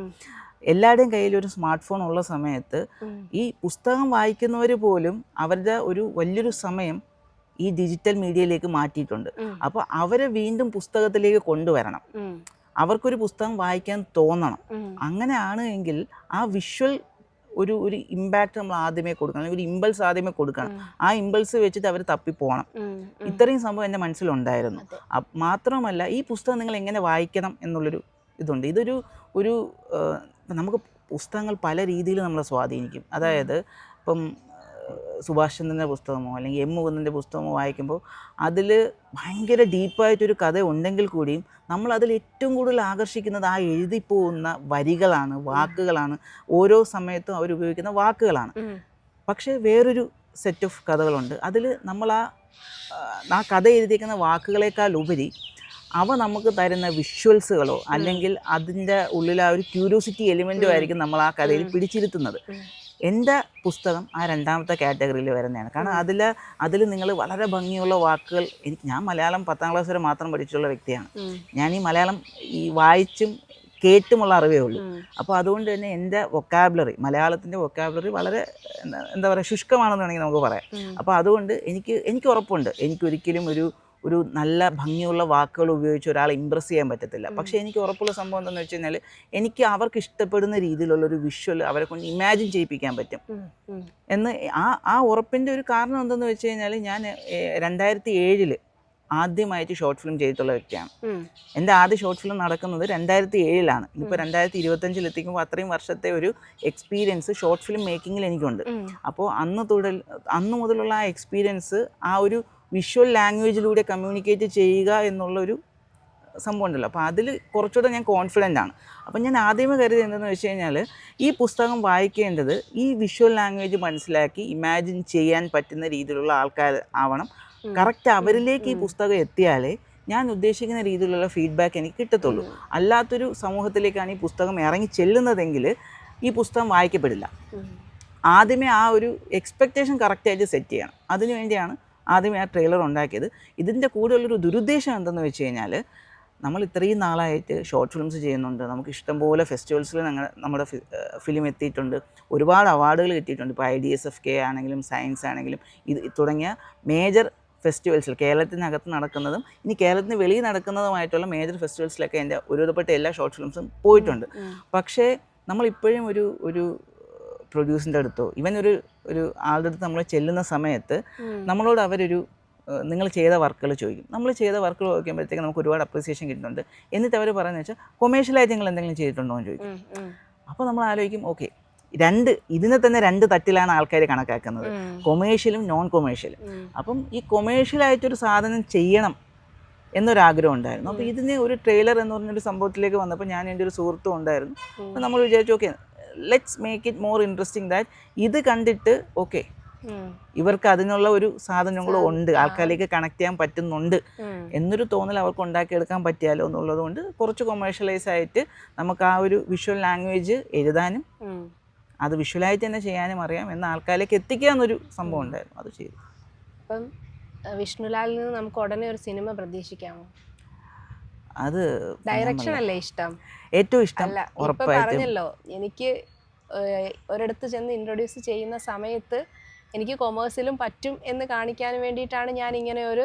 എല്ലാവരുടെയും കയ്യിൽ ഒരു സ്മാർട്ട് ഫോൺ ഉള്ള സമയത്ത് ഈ പുസ്തകം വായിക്കുന്നവർ പോലും അവരുടെ ഒരു വലിയൊരു സമയം ഈ ഡിജിറ്റൽ മീഡിയയിലേക്ക് മാറ്റിയിട്ടുണ്ട്. അപ്പോൾ അവരെ വീണ്ടും പുസ്തകത്തിലേക്ക് കൊണ്ടുവരണം. അവർക്കൊരു പുസ്തകം വായിക്കാൻ തോന്നണം. അങ്ങനെയാണ് എങ്കിൽ ആ വിഷ്വൽ ഒരു ഇമ്പാക്റ്റ് നമ്മൾ ആദ്യമേ കൊടുക്കണം, അല്ലെങ്കിൽ ഒരു ഇമ്പൾസ് ആദ്യമേ കൊടുക്കണം. ആ ഇമ്പൾസ് വെച്ചിട്ട് അവർ തപ്പിപ്പോകണം. ഇത്രയും സംഭവം എൻ്റെ മനസ്സിലുണ്ടായിരുന്നു. മാത്രമല്ല ഈ പുസ്തകം നിങ്ങൾ എങ്ങനെ വായിക്കണം എന്നുള്ളൊരു ഇതുണ്ട്. ഇതൊരു നമുക്ക് പുസ്തകങ്ങൾ പല രീതിയിൽ നമ്മളെ സ്വാധീനിക്കും. അതായത് ഇപ്പം സുഭാഷ് ചന്ദ്രൻ്റെ പുസ്തകമോ അല്ലെങ്കിൽ എം മുകുന്ദൻ്റെ പുസ്തകമോ വായിക്കുമ്പോൾ അതിൽ ഭയങ്കര ഡീപ്പായിട്ടൊരു കഥ ഉണ്ടെങ്കിൽ കൂടിയും നമ്മൾ അതിൽ ഏറ്റവും കൂടുതൽ ആകർഷിക്കുന്നത് ആ എഴുതിപ്പോകുന്ന വരികളാണ്, വാക്കുകളാണ്. ഓരോ സമയത്തും അവരുപയോഗിക്കുന്ന വാക്കുകളാണ്. പക്ഷേ വേറൊരു സെറ്റ് ഓഫ് കഥകളുണ്ട്. അതിൽ നമ്മൾ ആ കഥ എഴുതിയിരിക്കുന്ന വാക്കുകളേക്കാൾ ഉപരി അവ നമുക്ക് തരുന്ന വിഷ്വൽസുകളോ അല്ലെങ്കിൽ അതിൻ്റെ ഉള്ളിൽ ആ ഒരു ക്യൂരിയോസിറ്റി എലിമെൻറ്റോ ആയിരിക്കും നമ്മൾ ആ കഥയിൽ പിടിച്ചിരുത്തുന്നത്. എൻ്റെ പുസ്തകം ആ രണ്ടാമത്തെ കാറ്റഗറിയിൽ വരുന്നതാണ്. കാരണം അതിൽ നിങ്ങൾ വളരെ ഭംഗിയുള്ള വാക്കുകൾ, ഞാൻ മലയാളം 10ാം ക്ലാസ് വരെ മാത്രം പഠിച്ചിട്ടുള്ള വ്യക്തിയാണ്. ഞാൻ ഈ മലയാളം വായിച്ചും കേട്ടുമുള്ള അറിവേ ഉള്ളൂ. അപ്പോൾ അതുകൊണ്ട് തന്നെ എൻ്റെ മലയാളത്തിൻ്റെ വൊക്കാബുലറി വളരെ എന്താ പറയുക, ശുഷ്കമാണെന്ന് വേണമെങ്കിൽ നമുക്ക് പറയാം. അപ്പോൾ അതുകൊണ്ട് എനിക്ക് ഉറപ്പുണ്ട്, എനിക്കൊരിക്കലും ഒരു നല്ല ഭംഗിയുള്ള വാക്കുകൾ ഉപയോഗിച്ച് ഒരാളെ ഇമ്പ്രസ് ചെയ്യാൻ പറ്റത്തില്ല. പക്ഷേ എനിക്ക് ഉറപ്പുള്ള സംഭവം എന്താണെന്ന് വെച്ച് കഴിഞ്ഞാൽ എനിക്ക് അവർക്ക് ഇഷ്ടപ്പെടുന്ന രീതിയിലുള്ളൊരു വിഷ്വൽ അവരെ കൊണ്ട് ഇമാജിൻ ചെയ്യിപ്പിക്കാൻ പറ്റും എന്ന്. ആ ഉറപ്പിൻ്റെ ഒരു കാരണം എന്തെന്ന് വെച്ച് കഴിഞ്ഞാൽ ഞാൻ 2007 ആദ്യമായിട്ട് ഷോർട്ട് ഫിലിം ചെയ്തിട്ടുള്ള വ്യക്തിയാണ്. എൻ്റെ ആദ്യ ഷോർട്ട് ഫിലിം നടക്കുന്നത് 2007 ഇപ്പോൾ 2025 എത്തിക്കുമ്പോൾ അത്രയും വർഷത്തെ ഒരു എക്സ്പീരിയൻസ് ഷോർട്ട് ഫിലിം മേക്കിങ്ങിൽ എനിക്കുണ്ട്. അപ്പോൾ അന്ന് മുതലുള്ള ആ എക്സ്പീരിയൻസ് ആ ഒരു വിഷ്വൽ ലാംഗ്വേജിലൂടെ കമ്മ്യൂണിക്കേറ്റ് ചെയ്യുക എന്നുള്ളൊരു സംഭവം ഉണ്ടല്ലോ. അപ്പോൾ അതിൽ കുറച്ചുകൂടെ ഞാൻ കോൺഫിഡൻ്റ് ആണ്. അപ്പം ഞാൻ ആദ്യമേ കരുതി എന്തെന്ന് വെച്ച് കഴിഞ്ഞാൽ ഈ പുസ്തകം വായിക്കേണ്ടത് ഈ വിഷ്വൽ ലാംഗ്വേജ് മനസ്സിലാക്കി ഇമാജിൻ ചെയ്യാൻ പറ്റുന്ന രീതിയിലുള്ള ആൾക്കാർ ആവണം. കറക്റ്റ് അവരിലേക്ക് ഈ പുസ്തകം എത്തിയാലേ ഞാൻ ഉദ്ദേശിക്കുന്ന രീതിയിലുള്ള ഫീഡ്ബാക്ക് എനിക്ക് കിട്ടത്തുള്ളൂ. അല്ലാത്തൊരു സമൂഹത്തിലേക്കാണ് ഈ പുസ്തകം ഇറങ്ങി ചെല്ലുന്നതെങ്കിൽ ഈ പുസ്തകം വായിക്കപ്പെടില്ല. ആദ്യമേ ആ ഒരു എക്സ്പെക്റ്റേഷൻ കറക്റ്റായിട്ട് സെറ്റ് ചെയ്യണം. അതിനുവേണ്ടിയാണ് ആദ്യമേ ആ ട്രെയിലർ ഉണ്ടാക്കിയത്. ഇതിൻ്റെ കൂടെയുള്ളൊരു ദുരുദ്ദേശം എന്തെന്ന് വെച്ച് കഴിഞ്ഞാൽ നമ്മൾ ഇത്രയും നാളായിട്ട് ഷോർട്ട് ഫിലിംസ് ചെയ്യുന്നുണ്ട്, നമുക്ക് ഇഷ്ടംപോലെ ഫെസ്റ്റിവൽസിൽ നമ്മുടെ ഫിലിം എത്തിയിട്ടുണ്ട്, ഒരുപാട് അവാർഡുകൾ കിട്ടിയിട്ടുണ്ട്. ഇപ്പോൾ IDSFK ആണെങ്കിലും സയൻസ് ആണെങ്കിലും തുടങ്ങിയ മേജർ ഫെസ്റ്റിവൽസിൽ കേരളത്തിനകത്ത് നടക്കുന്നതും ഇനി കേരളത്തിന് വെളിയിൽ നടക്കുന്നതുമായിട്ടുള്ള മേജർ ഫെസ്റ്റിവൽസിലൊക്കെ എൻ്റെ ഒരുവിധപ്പെട്ട എല്ലാ ഷോർട്ട് ഫിലിംസും പോയിട്ടുണ്ട്. പക്ഷേ നമ്മളിപ്പോഴും ഒരു പ്രൊഡ്യൂസറിൻ്റെ അടുത്തോ ഒരു ആളുടെ അടുത്ത് നമ്മൾ ചെല്ലുന്ന സമയത്ത് നമ്മളോട് അവരൊരു നിങ്ങൾ ചെയ്ത വർക്കുകൾ ചോദിക്കും. നമ്മൾ ചെയ്ത വർക്കുകൾ ചോദിക്കുമ്പോഴത്തേക്ക് നമുക്ക് ഒരുപാട് അപ്രീസിയേഷൻ കിട്ടുന്നുണ്ട്. എന്നിട്ട് അവർ പറയുന്നത് വെച്ചാൽ കൊമേഴ്ഷ്യലായിട്ട് നിങ്ങൾ എന്തെങ്കിലും ചെയ്തിട്ടുണ്ടോ എന്ന് ചോദിക്കും. അപ്പോൾ നമ്മൾ ആലോചിക്കും, ഓക്കെ, ഇതിനെ തന്നെ 2 തട്ടിലാണ് ആൾക്കാർ കണക്കാക്കുന്നത്, കൊമേഴ്ഷ്യലും നോൺ കൊമേഴ്ഷ്യലും. അപ്പം ഈ കൊമേഴ്ഷ്യലായിട്ടൊരു സാധനം ചെയ്യണം എന്നൊരാഗ്രഹം ഉണ്ടായിരുന്നു. അപ്പോൾ ഇതിന് ഒരു ട്രെയിലർ എന്ന് പറഞ്ഞൊരു സംഭവത്തിലേക്ക് വന്നപ്പോൾ ഞാൻ എൻ്റെ ഒരു സുഹൃത്തും ഉണ്ടായിരുന്നു. അപ്പോൾ നമ്മൾ വിചാരിച്ചു, okay, let's make it more interesting that ഇത് കണ്ടിട്ട് ഓക്കെ ഇവർക്ക് അതിനുള്ള ഒരു സാധനങ്ങളും ഉണ്ട്, ആൾക്കാരിലേക്ക് കണക്ട് ചെയ്യാൻ പറ്റുന്നുണ്ട് എന്നൊരു തോന്നൽ അവർക്ക് ഉണ്ടാക്കിയെടുക്കാൻ പറ്റിയാലോ എന്നുള്ളത് കൊണ്ട് കുറച്ച് കൊമേഴ്ഷ്യലൈസ് ആയിട്ട് നമുക്ക് ആ ഒരു വിഷ്വൽ ലാംഗ്വേജ് എഴുതാനും അത് വിഷ്വലായിട്ട് തന്നെ ചെയ്യാനും അറിയാം എന്ന ആൾക്കാരിലേക്ക് എത്തിക്കുക എന്നൊരു സംഭവം ഉണ്ടായിരുന്നു. അത് ചെയ്തു. അപ്പം വിഷ്ണുലാലിൽ നിന്ന് നമുക്ക് ഉടനെ ഒരു സിനിമ പ്രതീക്ഷിക്കാമോ? അത് ഡയറക്ഷൻ അല്ലേ ഇഷ്ടം? ഏറ്റവും ഇഷ്ടം. പറഞ്ഞല്ലോ, എനിക്ക് ഒരിടത്ത് ചെന്ന് ഇൻട്രൊഡ്യൂസ് ചെയ്യുന്ന സമയത്ത് എനിക്ക് കൊമേഴ്സിലും പറ്റും എന്ന് കാണിക്കാൻ വേണ്ടിയിട്ടാണ് ഞാൻ ഇങ്ങനെ ഒരു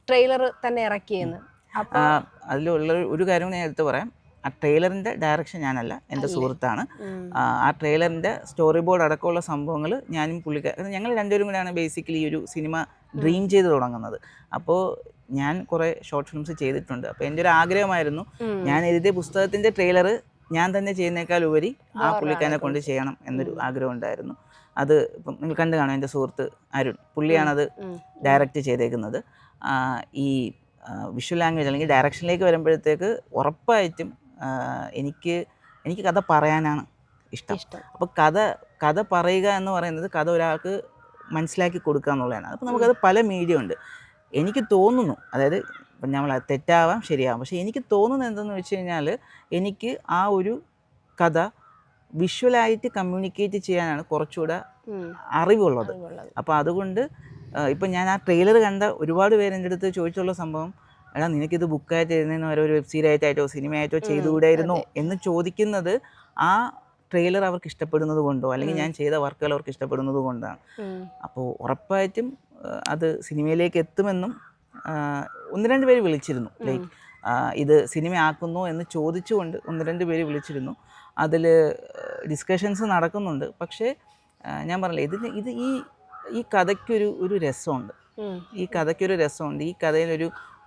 ട്രെയിലർ തന്നെ ഇറക്കിയെന്ന്. അപ്പോൾ അതിലുള്ള ഒരു കാര്യം ഞാൻ എടുത്ത് പറയാം. ആ ട്രെയിലറിൻ്റെ ഡയറക്ഷൻ ഞാനല്ല, എൻ്റെ സുഹൃത്താണ്. ആ ട്രെയിലറിൻ്റെ സ്റ്റോറി ബോർഡ് അടക്കമുള്ള സംഭവങ്ങൾ ഞാനും ഞങ്ങൾ രണ്ടുപേരും കൂടെയാണ് ബേസിക്കലി ഈ ഒരു സിനിമ ഡ്രീം ചെയ്ത് തുടങ്ങുന്നത്. അപ്പോൾ ഞാൻ കുറേ ഷോർട്ട് ഫിലിംസ് ചെയ്തിട്ടുണ്ട്. അപ്പോൾ എൻ്റെ ഒരു ആഗ്രഹമായിരുന്നു ഞാൻ എഴുതിയ പുസ്തകത്തിൻ്റെ ട്രെയിലർ ഞാൻ തന്നെ ചെയ്യുന്നേക്കാൾ ഉപരി ആ പുള്ളിക്കാരനെ കൊണ്ട് ചെയ്യണം എന്നൊരു ആഗ്രഹം ഉണ്ടായിരുന്നു. അത് ഇപ്പം നിങ്ങൾ കണ്ടു കാണും, എൻ്റെ സുഹൃത്ത് അരുൺ, പുള്ളിയാണത് ഡയറക്റ്റ് ചെയ്തേക്കുന്നത്. ഈ വിഷ്വൽ ലാംഗ്വേജ് അല്ലെങ്കിൽ ഡയറക്ഷനിലേക്ക് വരുമ്പോഴത്തേക്ക് ഉറപ്പായിട്ടും എനിക്ക് കഥ പറയാനാണ് ഇഷ്ടം. അപ്പോൾ കഥ പറയുക എന്ന് പറയുന്നത് കഥ ഒരാൾക്ക് മനസ്സിലാക്കി കൊടുക്കുക എന്നുള്ളതാണ്. അപ്പോൾ നമുക്കത് പല മീഡിയം ഉണ്ട്. എനിക്ക് തോന്നുന്നു, അതായത് ഇപ്പം നമ്മൾ തെറ്റാവാം ശരിയാവാം, പക്ഷേ എനിക്ക് തോന്നുന്നത് എന്തെന്ന് വെച്ച് കഴിഞ്ഞാൽ എനിക്ക് ആ ഒരു കഥ വിഷ്വലായിട്ട് കമ്മ്യൂണിക്കേറ്റ് ചെയ്യാനാണ് കുറച്ചുകൂടെ അറിവുള്ളത്. അപ്പോൾ അതുകൊണ്ട് ഇപ്പം ഞാൻ ആ ട്രെയിലർ കണ്ട ഒരുപാട് പേര് എൻ്റെ അടുത്ത് ചോദിച്ചുള്ള സംഭവം, എടാ നിനക്കിത് ബുക്കായിട്ട് എഴുതുന്നതിന് ഒരു വെബ് സീരീസായിട്ടോ സിനിമയായിട്ടോ ചെയ്തുകൂടായിരുന്നോ എന്ന് ചോദിക്കുന്നത് ആ ട്രെയിലർ അവർക്ക് ഇഷ്ടപ്പെടുന്നത് കൊണ്ടോ അല്ലെങ്കിൽ ഞാൻ ചെയ്ത വർക്കുകൾ അവർക്ക് ഇഷ്ടപ്പെടുന്നത് കൊണ്ടാണ്. അപ്പോൾ ഉറപ്പായിട്ടും അത് സിനിമയിലേക്ക് എത്തുമെന്നും 1-2 പേര് വിളിച്ചിരുന്നു. ലൈക്ക് ഇത് സിനിമയാക്കുന്നു എന്ന് ചോദിച്ചുകൊണ്ട് 1-2 പേര് വിളിച്ചിരുന്നു. അതിൽ ഡിസ്കഷൻസ് നടക്കുന്നുണ്ട്. പക്ഷേ ഞാൻ പറഞ്ഞില്ലേ, ഇത് ഈ കഥയ്ക്കൊരു രസമുണ്ട്. ഈ കഥയിൽ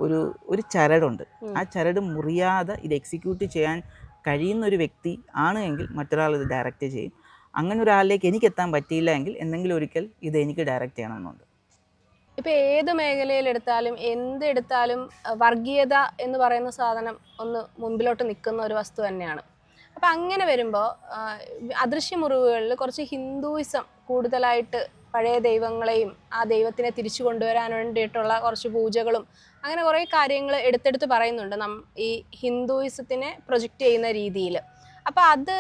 ഒരു ചരടുണ്ട്. ആ ചരട് മുറിയാതെ ഇത് എക്സിക്യൂട്ട് ചെയ്യാൻ കഴിയുന്ന ഒരു വ്യക്തി ആണ് എങ്കിൽ മറ്റൊരാൾ ഇത് ഡയറക്റ്റ് ചെയ്യും. അങ്ങനെ ഒരാളിലേക്ക് എനിക്ക് എത്താൻ പറ്റിയില്ല എങ്കിൽ എന്തെങ്കിലും ഒരിക്കൽ ഇത് എനിക്ക് ഡയറക്റ്റ് ചെയ്യണമെന്നുണ്ട്. ഇപ്പോൾ ഏത് മേഖലയിലെടുത്താലും എന്തെടുത്താലും വർഗീയത എന്ന് പറയുന്ന സാധനം ഒന്ന് മുൻപിലോട്ട് നിൽക്കുന്ന ഒരു വസ്തു തന്നെയാണ്. അപ്പം അങ്ങനെ വരുമ്പോൾ അദൃശ്യ മുറിവുകളിൽ കുറച്ച് ഹിന്ദുയിസം കൂടുതലായിട്ട് പഴയ ദൈവങ്ങളെയും ആ ദൈവത്തിനെ തിരിച്ചു കൊണ്ടുവരാൻ വേണ്ടിയിട്ടുള്ള കുറച്ച് പൂജകളും അങ്ങനെ കുറേ കാര്യങ്ങൾ എടുത്തെടുത്ത് പറയുന്നുണ്ട് ഈ ഹിന്ദുയിസത്തിനെ പ്രൊജക്റ്റ് ചെയ്യുന്ന രീതിയിൽ. അപ്പം അത്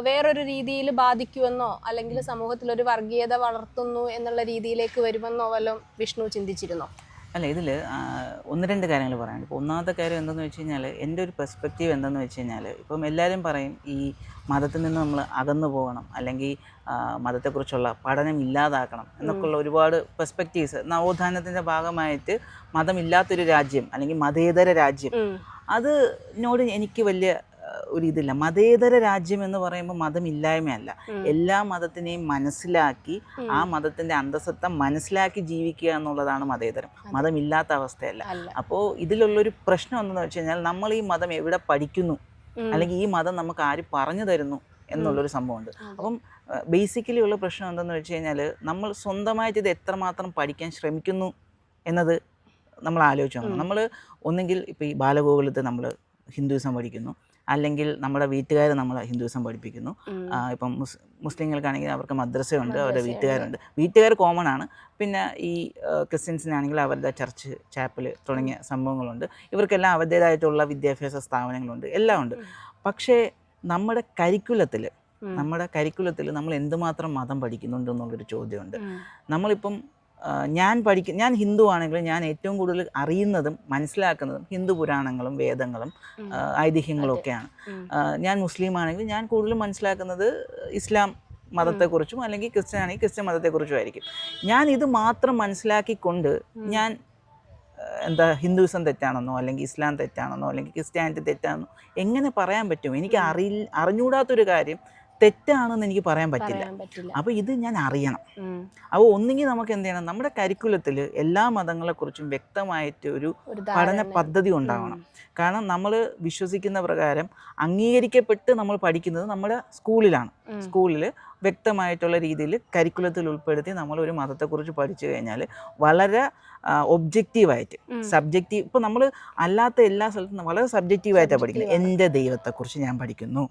വേറൊരു രീതിയിൽ ബാധിക്കുമെന്നോ അല്ലെങ്കിൽ സമൂഹത്തിലൊരു വർഗീയത വളർത്തുന്നു എന്നുള്ള രീതിയിലേക്ക് വരുമെന്നോ വല്ലതും വിഷ്ണു ചിന്തിച്ചിരുന്നോ? അല്ല, ഇതിൽ ഒന്ന് രണ്ട് കാര്യങ്ങൾ പറയാനുണ്ട്. ഇപ്പോൾ ഒന്നാമത്തെ കാര്യം എന്തെന്ന് വെച്ച് കഴിഞ്ഞാൽ, എൻ്റെ ഒരു പെർസ്പെക്റ്റീവ് എന്തെന്ന് വെച്ച് കഴിഞ്ഞാൽ, ഇപ്പം എല്ലാവരും പറയും ഈ മതത്തിൽ നിന്ന് നമ്മൾ അകന്നു പോകണം, അല്ലെങ്കിൽ മതത്തെക്കുറിച്ചുള്ള പഠനം ഇല്ലാതാക്കണം എന്നൊക്കെയുള്ള ഒരുപാട് പെർസ്പെക്റ്റീവ്സ്. നവോത്ഥാനത്തിൻ്റെ ഭാഗമായിട്ട് മതമില്ലാത്തൊരു രാജ്യം അല്ലെങ്കിൽ മതേതര രാജ്യം, അതിനോട് എനിക്ക് വലിയ ഒരു ഇതില്ല. മതേതര രാജ്യം എന്ന് പറയുമ്പോൾ മതമില്ലായ്മയല്ല, എല്ലാ മതത്തിനെയും മനസ്സിലാക്കി ആ മതത്തിന്റെ അന്തസ്സത്ത മനസ്സിലാക്കി ജീവിക്കുക എന്നുള്ളതാണ് മതേതരം, മതമില്ലാത്ത അവസ്ഥയല്ല. അപ്പോൾ ഇതിലുള്ളൊരു പ്രശ്നം എന്തെന്ന് വെച്ച് കഴിഞ്ഞാൽ, നമ്മൾ ഈ മതം എവിടെ പഠിക്കുന്നു അല്ലെങ്കിൽ ഈ മതം നമുക്ക് ആര് പറഞ്ഞു തരുന്നു എന്നുള്ളൊരു സംഭവമുണ്ട്. അപ്പം ബേസിക്കലി ഉള്ള പ്രശ്നം എന്തെന്ന് വെച്ച് കഴിഞ്ഞാൽ, നമ്മൾ സ്വന്തമായിട്ട് ഇത് എത്രമാത്രം പഠിക്കാൻ ശ്രമിക്കുന്നു എന്നത് നമ്മൾ ആലോചിച്ച് നോക്കണം. നമ്മൾ ഒന്നെങ്കിൽ ഇപ്പോൾ ഈ ബാലഗോകുലത്തിൽ നമ്മൾ ഹിന്ദുയിസം പഠിക്കുന്നു, അല്ലെങ്കിൽ നമ്മുടെ വീട്ടുകാർ നമ്മളെ ഹിന്ദുയിസം പഠിപ്പിക്കുന്നു. ഇപ്പം മുസ്ലിങ്ങൾക്കാണെങ്കിൽ അവർക്ക് മദ്രസയുണ്ട്, അവരുടെ വീട്ടുകാരുണ്ട്, വീട്ടുകാർ കോമൺ ആണ്. പിന്നെ ഈ ക്രിസ്ത്യൻസിനാണെങ്കിൽ അവരുടെ ചർച്ച്, ചാപ്പൽ തുടങ്ങിയ സംഭവങ്ങളുണ്ട്. ഇവർക്കെല്ലാം അവരുടേതായിട്ടുള്ള വിദ്യാഭ്യാസ സ്ഥാപനങ്ങളുണ്ട്, എല്ലാം ഉണ്ട്. പക്ഷേ നമ്മുടെ കരിക്കുലത്തിൽ നമ്മൾ എന്തുമാത്രം മതം പഠിക്കുന്നുണ്ട് എന്നുള്ളൊരു ചോദ്യമുണ്ട്. നമ്മളിപ്പം ഞാൻ ഹിന്ദു ആണെങ്കിലും ഞാൻ ഏറ്റവും കൂടുതൽ അറിയുന്നതും മനസ്സിലാക്കുന്നതും ഹിന്ദു പുരാണങ്ങളും വേദങ്ങളും ഐതിഹ്യങ്ങളും ഒക്കെയാണ്. ഞാൻ മുസ്ലിം ആണെങ്കിൽ ഞാൻ കൂടുതലും മനസ്സിലാക്കുന്നത് ഇസ്ലാം മതത്തെക്കുറിച്ചും അല്ലെങ്കിൽ ക്രിസ്ത്യൻ ആണെങ്കിൽ ക്രിസ്ത്യൻ മതത്തെക്കുറിച്ചും ആയിരിക്കും. ഞാൻ ഇത് മാത്രം മനസ്സിലാക്കിക്കൊണ്ട് ഞാൻ ഹിന്ദുയിസം തെറ്റാണെന്നോ അല്ലെങ്കിൽ ഇസ്ലാം തെറ്റാണെന്നോ അല്ലെങ്കിൽ ക്രിസ്ത്യാനിറ്റി തെറ്റാണെന്നോ എങ്ങനെ പറയാൻ പറ്റും? എനിക്ക് അറിഞ്ഞൂടാത്തൊരു കാര്യം തെറ്റാണെന്ന് എനിക്ക് പറയാൻ പറ്റില്ല. അപ്പോൾ ഇത് ഞാൻ അറിയണം. അപ്പോൾ ഒന്നുകിൽ നമുക്ക് എന്ത് ചെയ്യണം, നമ്മുടെ കരിക്കുലത്തിൽ എല്ലാ മതങ്ങളെക്കുറിച്ചും വ്യക്തമായിട്ട് ഒരു പഠന പദ്ധതി ഉണ്ടാവണം. കാരണം നമ്മൾ വിശ്വസിക്കുന്ന പ്രകാരം അംഗീകരിക്കപ്പെട്ട് നമ്മൾ പഠിക്കുന്നത് നമ്മുടെ സ്കൂളിലാണ്. സ്കൂളിൽ വ്യക്തമായിട്ടുള്ള രീതിയിൽ കരിക്കുലത്തിൽ ഉൾപ്പെടുത്തി നമ്മൾ ഒരു മതത്തെക്കുറിച്ച് പഠിച്ചു കഴിഞ്ഞാൽ വളരെ ഒബ്ജക്റ്റീവായിട്ട്, സബ്ജക്റ്റീവ്, ഇപ്പോൾ നമ്മൾ അല്ലാത്ത എല്ലാ സ്ഥലത്തും വളരെ സബ്ജക്റ്റീവായിട്ടാണ് പഠിക്കുന്നത്. എൻ്റെ ദൈവത്തെക്കുറിച്ച് ഞാൻ പഠിക്കുന്നു,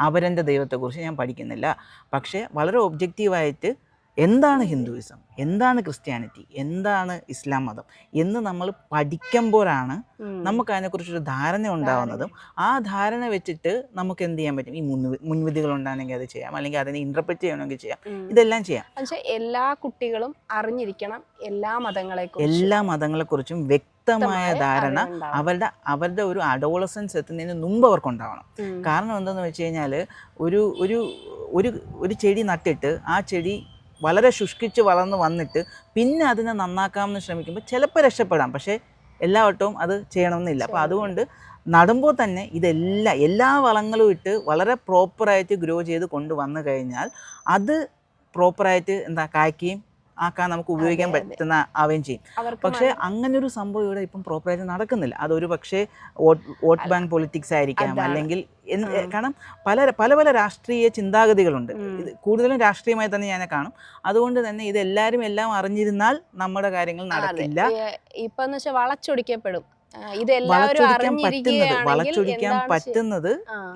അവരെൻ്റെ ദൈവത്തെക്കുറിച്ച് ഞാൻ പഠിക്കുന്നില്ല. പക്ഷേ വളരെ ഒബ്ജക്റ്റീവായിട്ട് എന്താണ് ഹിന്ദുയിസം, എന്താണ് ക്രിസ്ത്യാനിറ്റി, എന്താണ് ഇസ്ലാം മതം എന്ന് നമ്മൾ പഠിക്കുമ്പോഴാണ് നമുക്ക് അതിനെക്കുറിച്ചൊരു ധാരണ ഉണ്ടാവുന്നതും. ആ ധാരണ വെച്ചിട്ട് നമുക്ക് എന്ത് ചെയ്യാൻ പറ്റും, ഈ മുൻവിധികൾ ഉണ്ടാണെങ്കിൽ അത് ചെയ്യാം, അല്ലെങ്കിൽ അതിനെ ഇന്റർപ്രറ്റ് ചെയ്യണമെങ്കിൽ ചെയ്യാം, ഇതെല്ലാം ചെയ്യാം. എല്ലാ കുട്ടികളും അറിഞ്ഞിരിക്കണം എല്ലാ മതങ്ങളെക്കുറിച്ചും വ്യക്തമായ ധാരണ അവരുടെ ഒരു അഡോളസൻസ് എത്തുന്നതിന് മുമ്പ് അവർക്കുണ്ടാവണം. കാരണം എന്താണെന്ന് വെച്ച് കഴിഞ്ഞാൽ, ഒരു ചെടി നട്ടിട്ട് ആ ചെടി വളരെ ശുഷ്കിച്ച് വളർന്ന് വന്നിട്ട് പിന്നെ അതിനെ നന്നാക്കാമെന്ന് ശ്രമിക്കുമ്പോൾ ചിലപ്പോൾ രക്ഷപ്പെടാം, പക്ഷേ എല്ലാ വട്ടവും അത് ചെയ്യണമെന്നില്ല. അപ്പോൾ അതുകൊണ്ട് നടുമ്പോൾ തന്നെ എല്ലാ വളങ്ങളും ഇട്ട് വളരെ പ്രോപ്പറായിട്ട് ഗ്രോ ചെയ്ത് കൊണ്ടുവന്നു കഴിഞ്ഞാൽ അത് പ്രോപ്പറായിട്ട് കായ്ക്കുകയും ആക്കാൻ നമുക്ക് ഉപയോഗിക്കാൻ പറ്റുന്ന ആവുകയും ചെയ്യും. പക്ഷേ അങ്ങനൊരു സംഭവം ഇവിടെ ഇപ്പം പ്രോപ്പറായിട്ട് നടക്കുന്നില്ല. അതൊരു പക്ഷേ വോട്ട് ബാങ്ക് പൊളിറ്റിക്സ് ആയിരിക്കാം, അല്ലെങ്കിൽ കാരണം പല രാഷ്ട്രീയ ചിന്താഗതികളുണ്ട്. ഇത് കൂടുതലും രാഷ്ട്രീയമായി തന്നെ ഞാൻ കാണും. അതുകൊണ്ട് തന്നെ ഇതെല്ലാവരും എല്ലാം അറിഞ്ഞിരുന്നാൽ നമ്മുടെ കാര്യങ്ങൾ നടക്കില്ല. ഇപ്പം വളച്ചൊടിക്കപ്പെടും. വളച്ചൊടിക്കാൻ പറ്റുന്നത്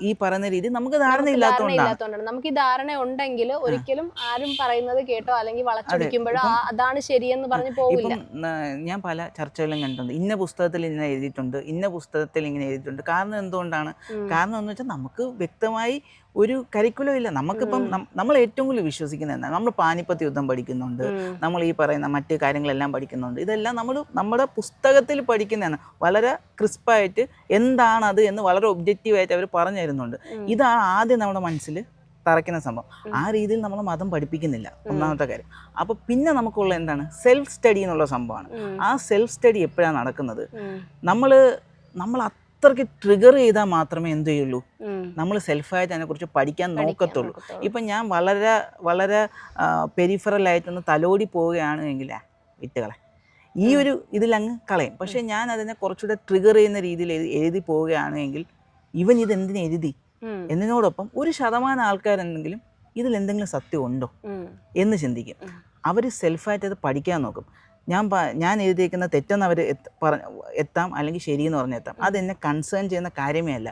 ഈ പറയുന്ന രീതി നമുക്ക് ധാരണയില്ലാത്തതുകൊണ്ടാണ്. നമുക്ക് ഈ ധാരണ ഉണ്ടെങ്കിൽ ഒരിക്കലും ആരും പറയുന്നത് കേട്ടോ അല്ലെങ്കിൽ വളച്ചൊടിക്കുമ്പോഴോ അതാണ് ശരിയെന്ന് പറഞ്ഞു പോകില്ല. ഞാൻ പല ചർച്ചകളിലും കണ്ടിട്ടുണ്ട്, ഇന്ന പുസ്തകത്തിൽ ഇങ്ങനെ എഴുതിയിട്ടുണ്ട്, ഇന്ന പുസ്തകത്തിൽ ഇങ്ങനെ എഴുതിയിട്ടുണ്ട്. കാരണം എന്തുകൊണ്ടാണ്? കാരണം എന്ന് വെച്ചാൽ നമുക്ക് വ്യക്തമായി ഒരു കരിക്കുലം ഇല്ല. നമുക്കിപ്പം നമ്മൾ ഏറ്റവും കൂടുതൽ വിശ്വസിക്കുന്നത് എന്താണ്? നമ്മൾ പാനിപ്പത്ത് യുദ്ധം പഠിക്കുന്നുണ്ട്, നമ്മൾ ഈ പറയുന്ന മറ്റ് കാര്യങ്ങളെല്ലാം പഠിക്കുന്നുണ്ട്. ഇതെല്ലാം നമ്മുടെ പുസ്തകത്തിൽ പഠിക്കുന്നതാണ്. വളരെ ക്രിസ്പായിട്ട് എന്താണത് എന്ന് വളരെ ഒബ്ജക്റ്റീവായിട്ട് അവർ പറഞ്ഞു തരുന്നുണ്ട്. ഇതാണ് ആദ്യം നമ്മുടെ മനസ്സിൽ തറയ്ക്കുന്ന സംഭവം. ആ രീതിയിൽ നമ്മൾ മതം പഠിപ്പിക്കുന്നില്ല, ഒന്നാമത്തെ കാര്യം. അപ്പോൾ പിന്നെ നമുക്കുള്ള എന്താണ്? സെൽഫ് സ്റ്റഡി എന്നുള്ള സംഭവമാണ്. ആ സെൽഫ് സ്റ്റഡി എപ്പോഴാണ് നടക്കുന്നത്? നമ്മൾ അത്രയ്ക്ക് ട്രിഗർ ചെയ്താൽ മാത്രമേ എന്ത് ചെയ്യുള്ളൂ, നമ്മൾ സെൽഫായിട്ട് അതിനെക്കുറിച്ച് പഠിക്കാൻ നോക്കത്തുള്ളൂ. ഇപ്പം ഞാൻ വളരെ പെരിഫറലായിട്ടൊന്ന് തലോടി പോവുകയാണ് എങ്കിൽ വിട്ടുകളെ ഈ ഒരു ഇതിലങ്ങ് കളയും. പക്ഷേ ഞാൻ അതിനെ കുറച്ചുകൂടെ ട്രിഗർ ചെയ്യുന്ന രീതിയിൽ എഴുതി പോവുകയാണെങ്കിൽ ഇവൻ ഇതെന്തിനു എഴുതി എന്നതിനോടൊപ്പം 1% ആൾക്കാരെന്തെങ്കിലും ഇതിലെന്തെങ്കിലും സത്യം ഉണ്ടോ എന്ന് ചിന്തിക്കും. അവർ സെൽഫായിട്ട് അത് പഠിക്കാൻ നോക്കും. ഞാൻ എഴുതിയേക്കുന്ന തെറ്റെന്ന് അവർ എത്താം, അല്ലെങ്കിൽ ശരിയെന്ന് പറഞ്ഞെത്താം. അതെന്നെ കൺസേൺ ചെയ്യുന്ന കാര്യമേ അല്ല.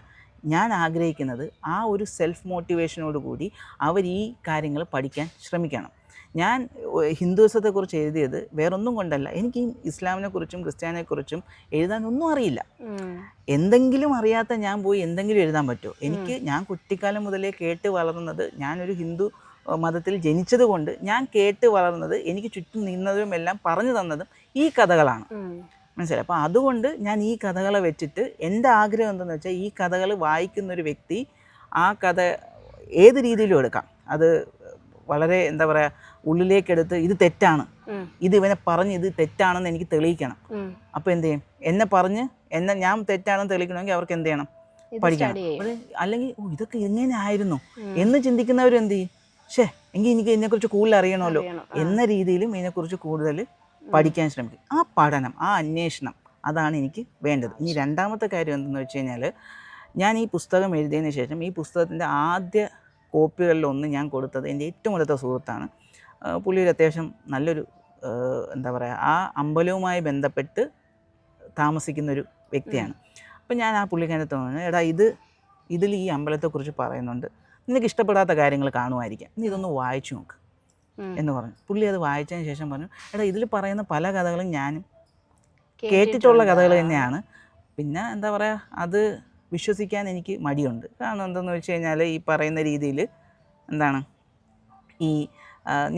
ഞാൻ ആഗ്രഹിക്കുന്നത് ആ ഒരു സെൽഫ് മോട്ടിവേഷനോട് കൂടി അവർ ഈ കാര്യങ്ങൾ പഠിക്കാൻ ശ്രമിക്കണം. ഞാൻ ഹിന്ദുസത്തെക്കുറിച്ച് എഴുതിയത് വേറൊന്നും കൊണ്ടല്ല, എനിക്ക് ഇസ്ലാമിനെക്കുറിച്ചും ക്രിസ്ത്യാനിയെക്കുറിച്ചും എഴുതാനൊന്നും അറിയില്ല. എന്തെങ്കിലും അറിയാത്ത ഞാൻ പോയി എന്തെങ്കിലും എഴുതാൻ പറ്റുമോ? ഞാൻ കുട്ടിക്കാലം മുതലേ കേട്ട് വളർന്നത്, ഞാനൊരു ഹിന്ദു മതത്തിൽ ജനിച്ചത് കൊണ്ട് ഞാൻ കേട്ട് വളർന്നത്, എനിക്ക് ചുറ്റും നിന്നതും എല്ലാം പറഞ്ഞു തന്നതും ഈ കഥകളാണ്. മനസ്സിലായി? അപ്പോൾ അതുകൊണ്ട് ഞാൻ ഈ കഥകളെ വെച്ചിട്ട് എൻ്റെ ആഗ്രഹം എന്തെന്ന് വെച്ചാൽ, ഈ കഥകൾ വായിക്കുന്നൊരു വ്യക്തി ആ കഥ ഏത് രീതിയിലും എടുക്കാം. അത് വളരെ എന്താ പറയുക, ഉള്ളിലേക്കെടുത്ത് ഇത് തെറ്റാണ്, ഇത് ഇവനെ പറഞ്ഞ് ഇത് തെറ്റാണെന്ന് എനിക്ക് തെളിയിക്കണം. അപ്പോൾ എന്ത് ചെയ്യും? എന്നെ ഞാൻ തെറ്റാണെന്ന് തെളിയിക്കണമെങ്കിൽ അവർക്ക് എന്ത് ചെയ്യണം? പഠിക്കണം. അല്ലെങ്കിൽ ഇതൊക്കെ ഇങ്ങനെ ആയിരുന്നു എന്ന് ചിന്തിക്കുന്നവർ എന്ത് ചെയ്യും? എങ്കിൽ എനിക്ക് ഇതിനെക്കുറിച്ച് കൂടുതൽ അറിയണമല്ലോ എന്ന രീതിയിലും ഇതിനെക്കുറിച്ച് കൂടുതൽ പഠിക്കാൻ ശ്രമിക്കും. ആ പഠനം, ആ അന്വേഷണം, അതാണ് എനിക്ക് വേണ്ടത്. ഇനി രണ്ടാമത്തെ കാര്യം എന്തെന്ന് വെച്ച് കഴിഞ്ഞാൽ, ഞാൻ ഈ പുസ്തകം എഴുതിയതിന് ശേഷം ഈ പുസ്തകത്തിൻ്റെ ആദ്യ കോപ്പികളിലൊന്ന് ഞാൻ കൊടുത്തത് എൻ്റെ ഏറ്റവും അടുത്ത സുഹൃത്താണ്. പുള്ളി ഒരു അത്യാവശ്യം നല്ലൊരു എന്താ പറയുക, ആ അമ്പലവുമായി ബന്ധപ്പെട്ട് താമസിക്കുന്നൊരു വ്യക്തിയാണ്. അപ്പം ഞാൻ ആ പുള്ളിക്കാരൻ്റെ തോന്നുന്നു, എടാ ഇതിൽ ഈ അമ്പലത്തെക്കുറിച്ച് പറയുന്നുണ്ട്, നിനക്ക് ഇഷ്ടപ്പെടാത്ത കാര്യങ്ങൾ കാണുമായിരിക്കാം, നീ ഇതൊന്ന് വായിച്ചു നോക്ക് എന്ന് പറഞ്ഞു. പുള്ളി അത് വായിച്ചതിന് ശേഷം പറഞ്ഞു, എടാ ഇതിൽ പറയുന്ന പല കഥകളും ഞാനും കേട്ടിട്ടുള്ള കഥകൾ തന്നെയാണ്, പിന്നെ എന്താ പറയുക, അത് വിശ്വസിക്കാൻ എനിക്ക് മടിയുണ്ട്. കാരണം എന്തെന്ന് വെച്ച് കഴിഞ്ഞാൽ, ഈ പറയുന്ന രീതിയിൽ എന്താണ്,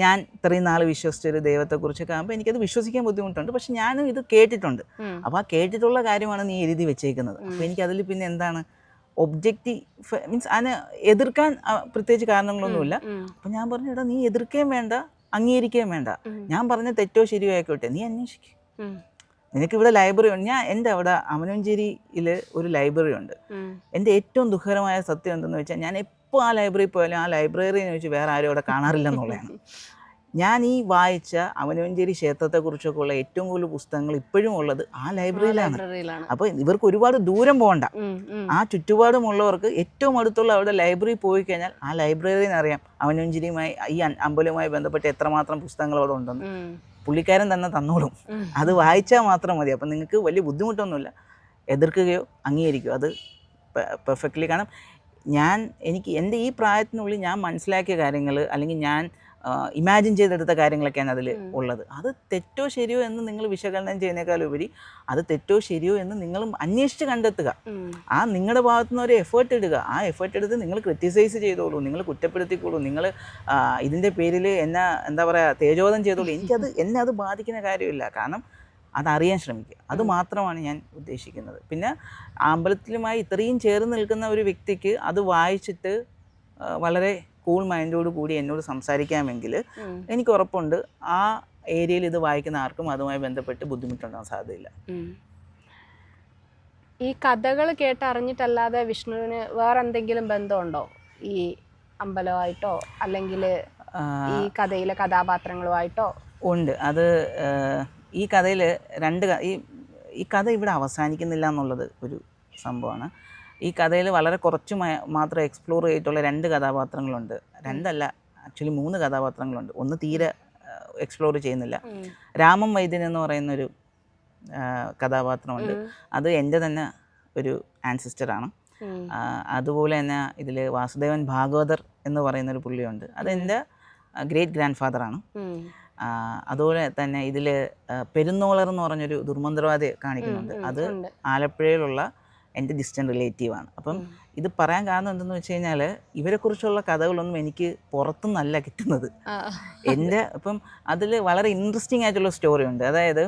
ഞാൻ ഇത്രയും നാൾ വിശ്വസിച്ചൊരു ദൈവത്തെക്കുറിച്ചൊക്കെ ആകുമ്പോൾ എനിക്കത് വിശ്വസിക്കാൻ ബുദ്ധിമുട്ടുണ്ട്. പക്ഷെ ഞാനും ഇത് കേട്ടിട്ടുണ്ട്. അപ്പോൾ ആ കേട്ടിട്ടുള്ള കാര്യമാണ് നീ എഴുതി വെച്ചേക്കുന്നത്. അപ്പോൾ എനിക്കതിൽ പിന്നെ എന്താണ് ഒബ്ജക്റ്റീവ് മീൻസ് അതിനെ എതിർക്കാൻ പ്രത്യേകിച്ച് കാരണങ്ങളൊന്നുമില്ല. അപ്പം ഞാൻ പറഞ്ഞു, എടാ നീ എതിർക്കുകയും വേണ്ട അംഗീകരിക്കുകയും വേണ്ട, ഞാൻ പറഞ്ഞ തെറ്റോ ശരിയോ ആയിക്കോട്ടെ, നീ അന്വേഷിക്കും. നിനക്കിവിടെ ലൈബ്രറി ഉണ്ട്. എൻ്റെ അവിടെ അമനോഞ്ചേരിയിൽ ഒരു ലൈബ്രറി ഉണ്ട്. എൻ്റെ ഏറ്റവും ദുഃഖകരമായ സത്യം എന്തെന്ന് വെച്ചാൽ, ഞാൻ എപ്പോൾ ആ ലൈബ്രറിയിൽ പോയാലും ആ ലൈബ്രറിയെന്ന് വെച്ച് വേറെ ആരും അവിടെ കാണാറില്ലെന്നുള്ളതാണ്. ഞാൻ ഈ വായിച്ച അമനോഞ്ചേരി ക്ഷേത്രത്തെക്കുറിച്ചൊക്കെ ഉള്ള ഏറ്റവും കൂടുതൽ പുസ്തകങ്ങൾ ഇപ്പോഴും ഉള്ളത് ആ ലൈബ്രറിയിലാണ്. അപ്പോൾ ഇവർക്ക് ഒരുപാട് ദൂരം പോകണ്ട. ആ ചുറ്റുപാടുമുള്ളവർക്ക് ഏറ്റവും അടുത്തുള്ള അവിടെ ലൈബ്രറി പോയി കഴിഞ്ഞാൽ ആ ലൈബ്രറിയിൽ അറിയാം അമനോഞ്ചേരിയുമായി ഈ അമ്പലവുമായി ബന്ധപ്പെട്ട് എത്രമാത്രം പുസ്തകങ്ങൾ അവിടെ ഉണ്ടെന്ന്. പുള്ളിക്കാരൻ തന്നെ തന്നോളും, അത് വായിച്ചാൽ മാത്രം മതി. അപ്പം നിങ്ങൾക്ക് വലിയ ബുദ്ധിമുട്ടൊന്നുമില്ല, എതിർക്കുകയോ അംഗീകരിക്കുകയോ അത് പെർഫെക്റ്റ്ലി. കാരണം എനിക്ക് എൻ്റെ ഈ പ്രായത്തിനുള്ളിൽ ഞാൻ മനസ്സിലാക്കിയ കാര്യങ്ങൾ, അല്ലെങ്കിൽ ഞാൻ ഇമാജിൻ ചെയ്തെടുത്ത കാര്യങ്ങളൊക്കെയാണ് അതിൽ ഉള്ളത്. അത് തെറ്റോ ശരിയോ എന്ന് നിങ്ങൾ വിശകലനം ചെയ്യുന്നതിനേക്കാളുപരി അത് തെറ്റോ ശരിയോ എന്ന് നിങ്ങൾ അന്വേഷിച്ച് കണ്ടെത്തുക. ആ നിങ്ങളുടെ ഭാഗത്തു നിന്ന് ഒരു എഫേർട്ട് ഇടുക. ആ എഫേർട്ട് എടുത്ത് നിങ്ങൾ ക്രിറ്റിസൈസ് ചെയ്തോളൂ, നിങ്ങൾ കുറ്റപ്പെടുത്തിക്കോളൂ, നിങ്ങൾ ഇതിൻ്റെ പേരിൽ എന്നെ എന്താ പറയുക തേജോധം ചെയ്തോളൂ. എന്നെ അത് ബാധിക്കുന്ന കാര്യമില്ല. കാരണം അതറിയാൻ ശ്രമിക്കുക, അത് മാത്രമാണ് ഞാൻ ഉദ്ദേശിക്കുന്നത്. പിന്നെ അമ്പലത്തിലുമായി ഇത്രയും ചേർന്ന് നിൽക്കുന്ന ഒരു വ്യക്തിക്ക് അത് വായിച്ചിട്ട് വളരെ കൂൾ മൈൻഡോട് കൂടി എന്നോട് സംസാരിക്കാമെങ്കിൽ എനിക്ക് ഉറപ്പുണ്ട് ആ ഏരിയയിൽ ഇത് വായിക്കുന്ന ആർക്കും അതുമായി ബന്ധപ്പെട്ട് ബുദ്ധിമുട്ടുണ്ടാകാൻ സാധ്യതയില്ല. ഈ കഥകൾ കേട്ടറിഞ്ഞിട്ടല്ലാതെ വിഷ്ണുവിന് വേറെ എന്തെങ്കിലും ബന്ധമുണ്ടോ ഈ അമ്പലമായിട്ടോ അല്ലെങ്കിൽ ഈ കഥയിലെ കഥാപാത്രങ്ങളുമായിട്ടോ? ഉണ്ട്. അത് ഈ കഥയിൽ ഈ കഥ ഇവിടെ അവസാനിക്കുന്നില്ല എന്നുള്ളത് ഒരു സംഭവമാണ്. ഈ കഥയിൽ വളരെ കുറച്ച് മാത്രം എക്സ്പ്ലോർ ചെയ്തിട്ടുള്ള 2 കഥാപാത്രങ്ങളുണ്ട്. 2 അല്ല, ആക്ച്വലി 3 കഥാപാത്രങ്ങളുണ്ട്. ഒന്ന് തീരെ എക്സ്പ്ലോർ ചെയ്യുന്നില്ല. രാമൻ വൈദ്യൻ എന്ന് പറയുന്നൊരു കഥാപാത്രമുണ്ട്. അത് എൻ്റെ തന്നെ ഒരു ആൻസിസ്റ്ററാണ്. അതുപോലെ തന്നെ ഇതിൽ വാസുദേവൻ ഭാഗവതർ എന്ന് പറയുന്നൊരു പുള്ളിയുണ്ട്. അതെൻ്റെ ഗ്രേറ്റ് ഗ്രാൻഡ് ഫാദറാണ്. അതുപോലെ തന്നെ ഇതിൽ പെരുന്നോളർ എന്ന് പറഞ്ഞൊരു ദുർമന്ത്രവാദിയെ കാണിക്കുന്നുണ്ട്. അത് ആലപ്പുഴയിലുള്ള എൻ്റെ ഡിസ്റ്റൻറ്റ് റിലേറ്റീവാണ്. അപ്പം ഇത് പറയാൻ കാരണം എന്തെന്ന് വെച്ച് കഴിഞ്ഞാൽ, ഇവരെക്കുറിച്ചുള്ള കഥകളൊന്നും എനിക്ക് പുറത്തുനിന്നല്ല കിട്ടുന്നത്. ഇപ്പം അതിൽ വളരെ ഇൻട്രസ്റ്റിംഗ് ആയിട്ടുള്ള സ്റ്റോറി ഉണ്ട്. അതായത്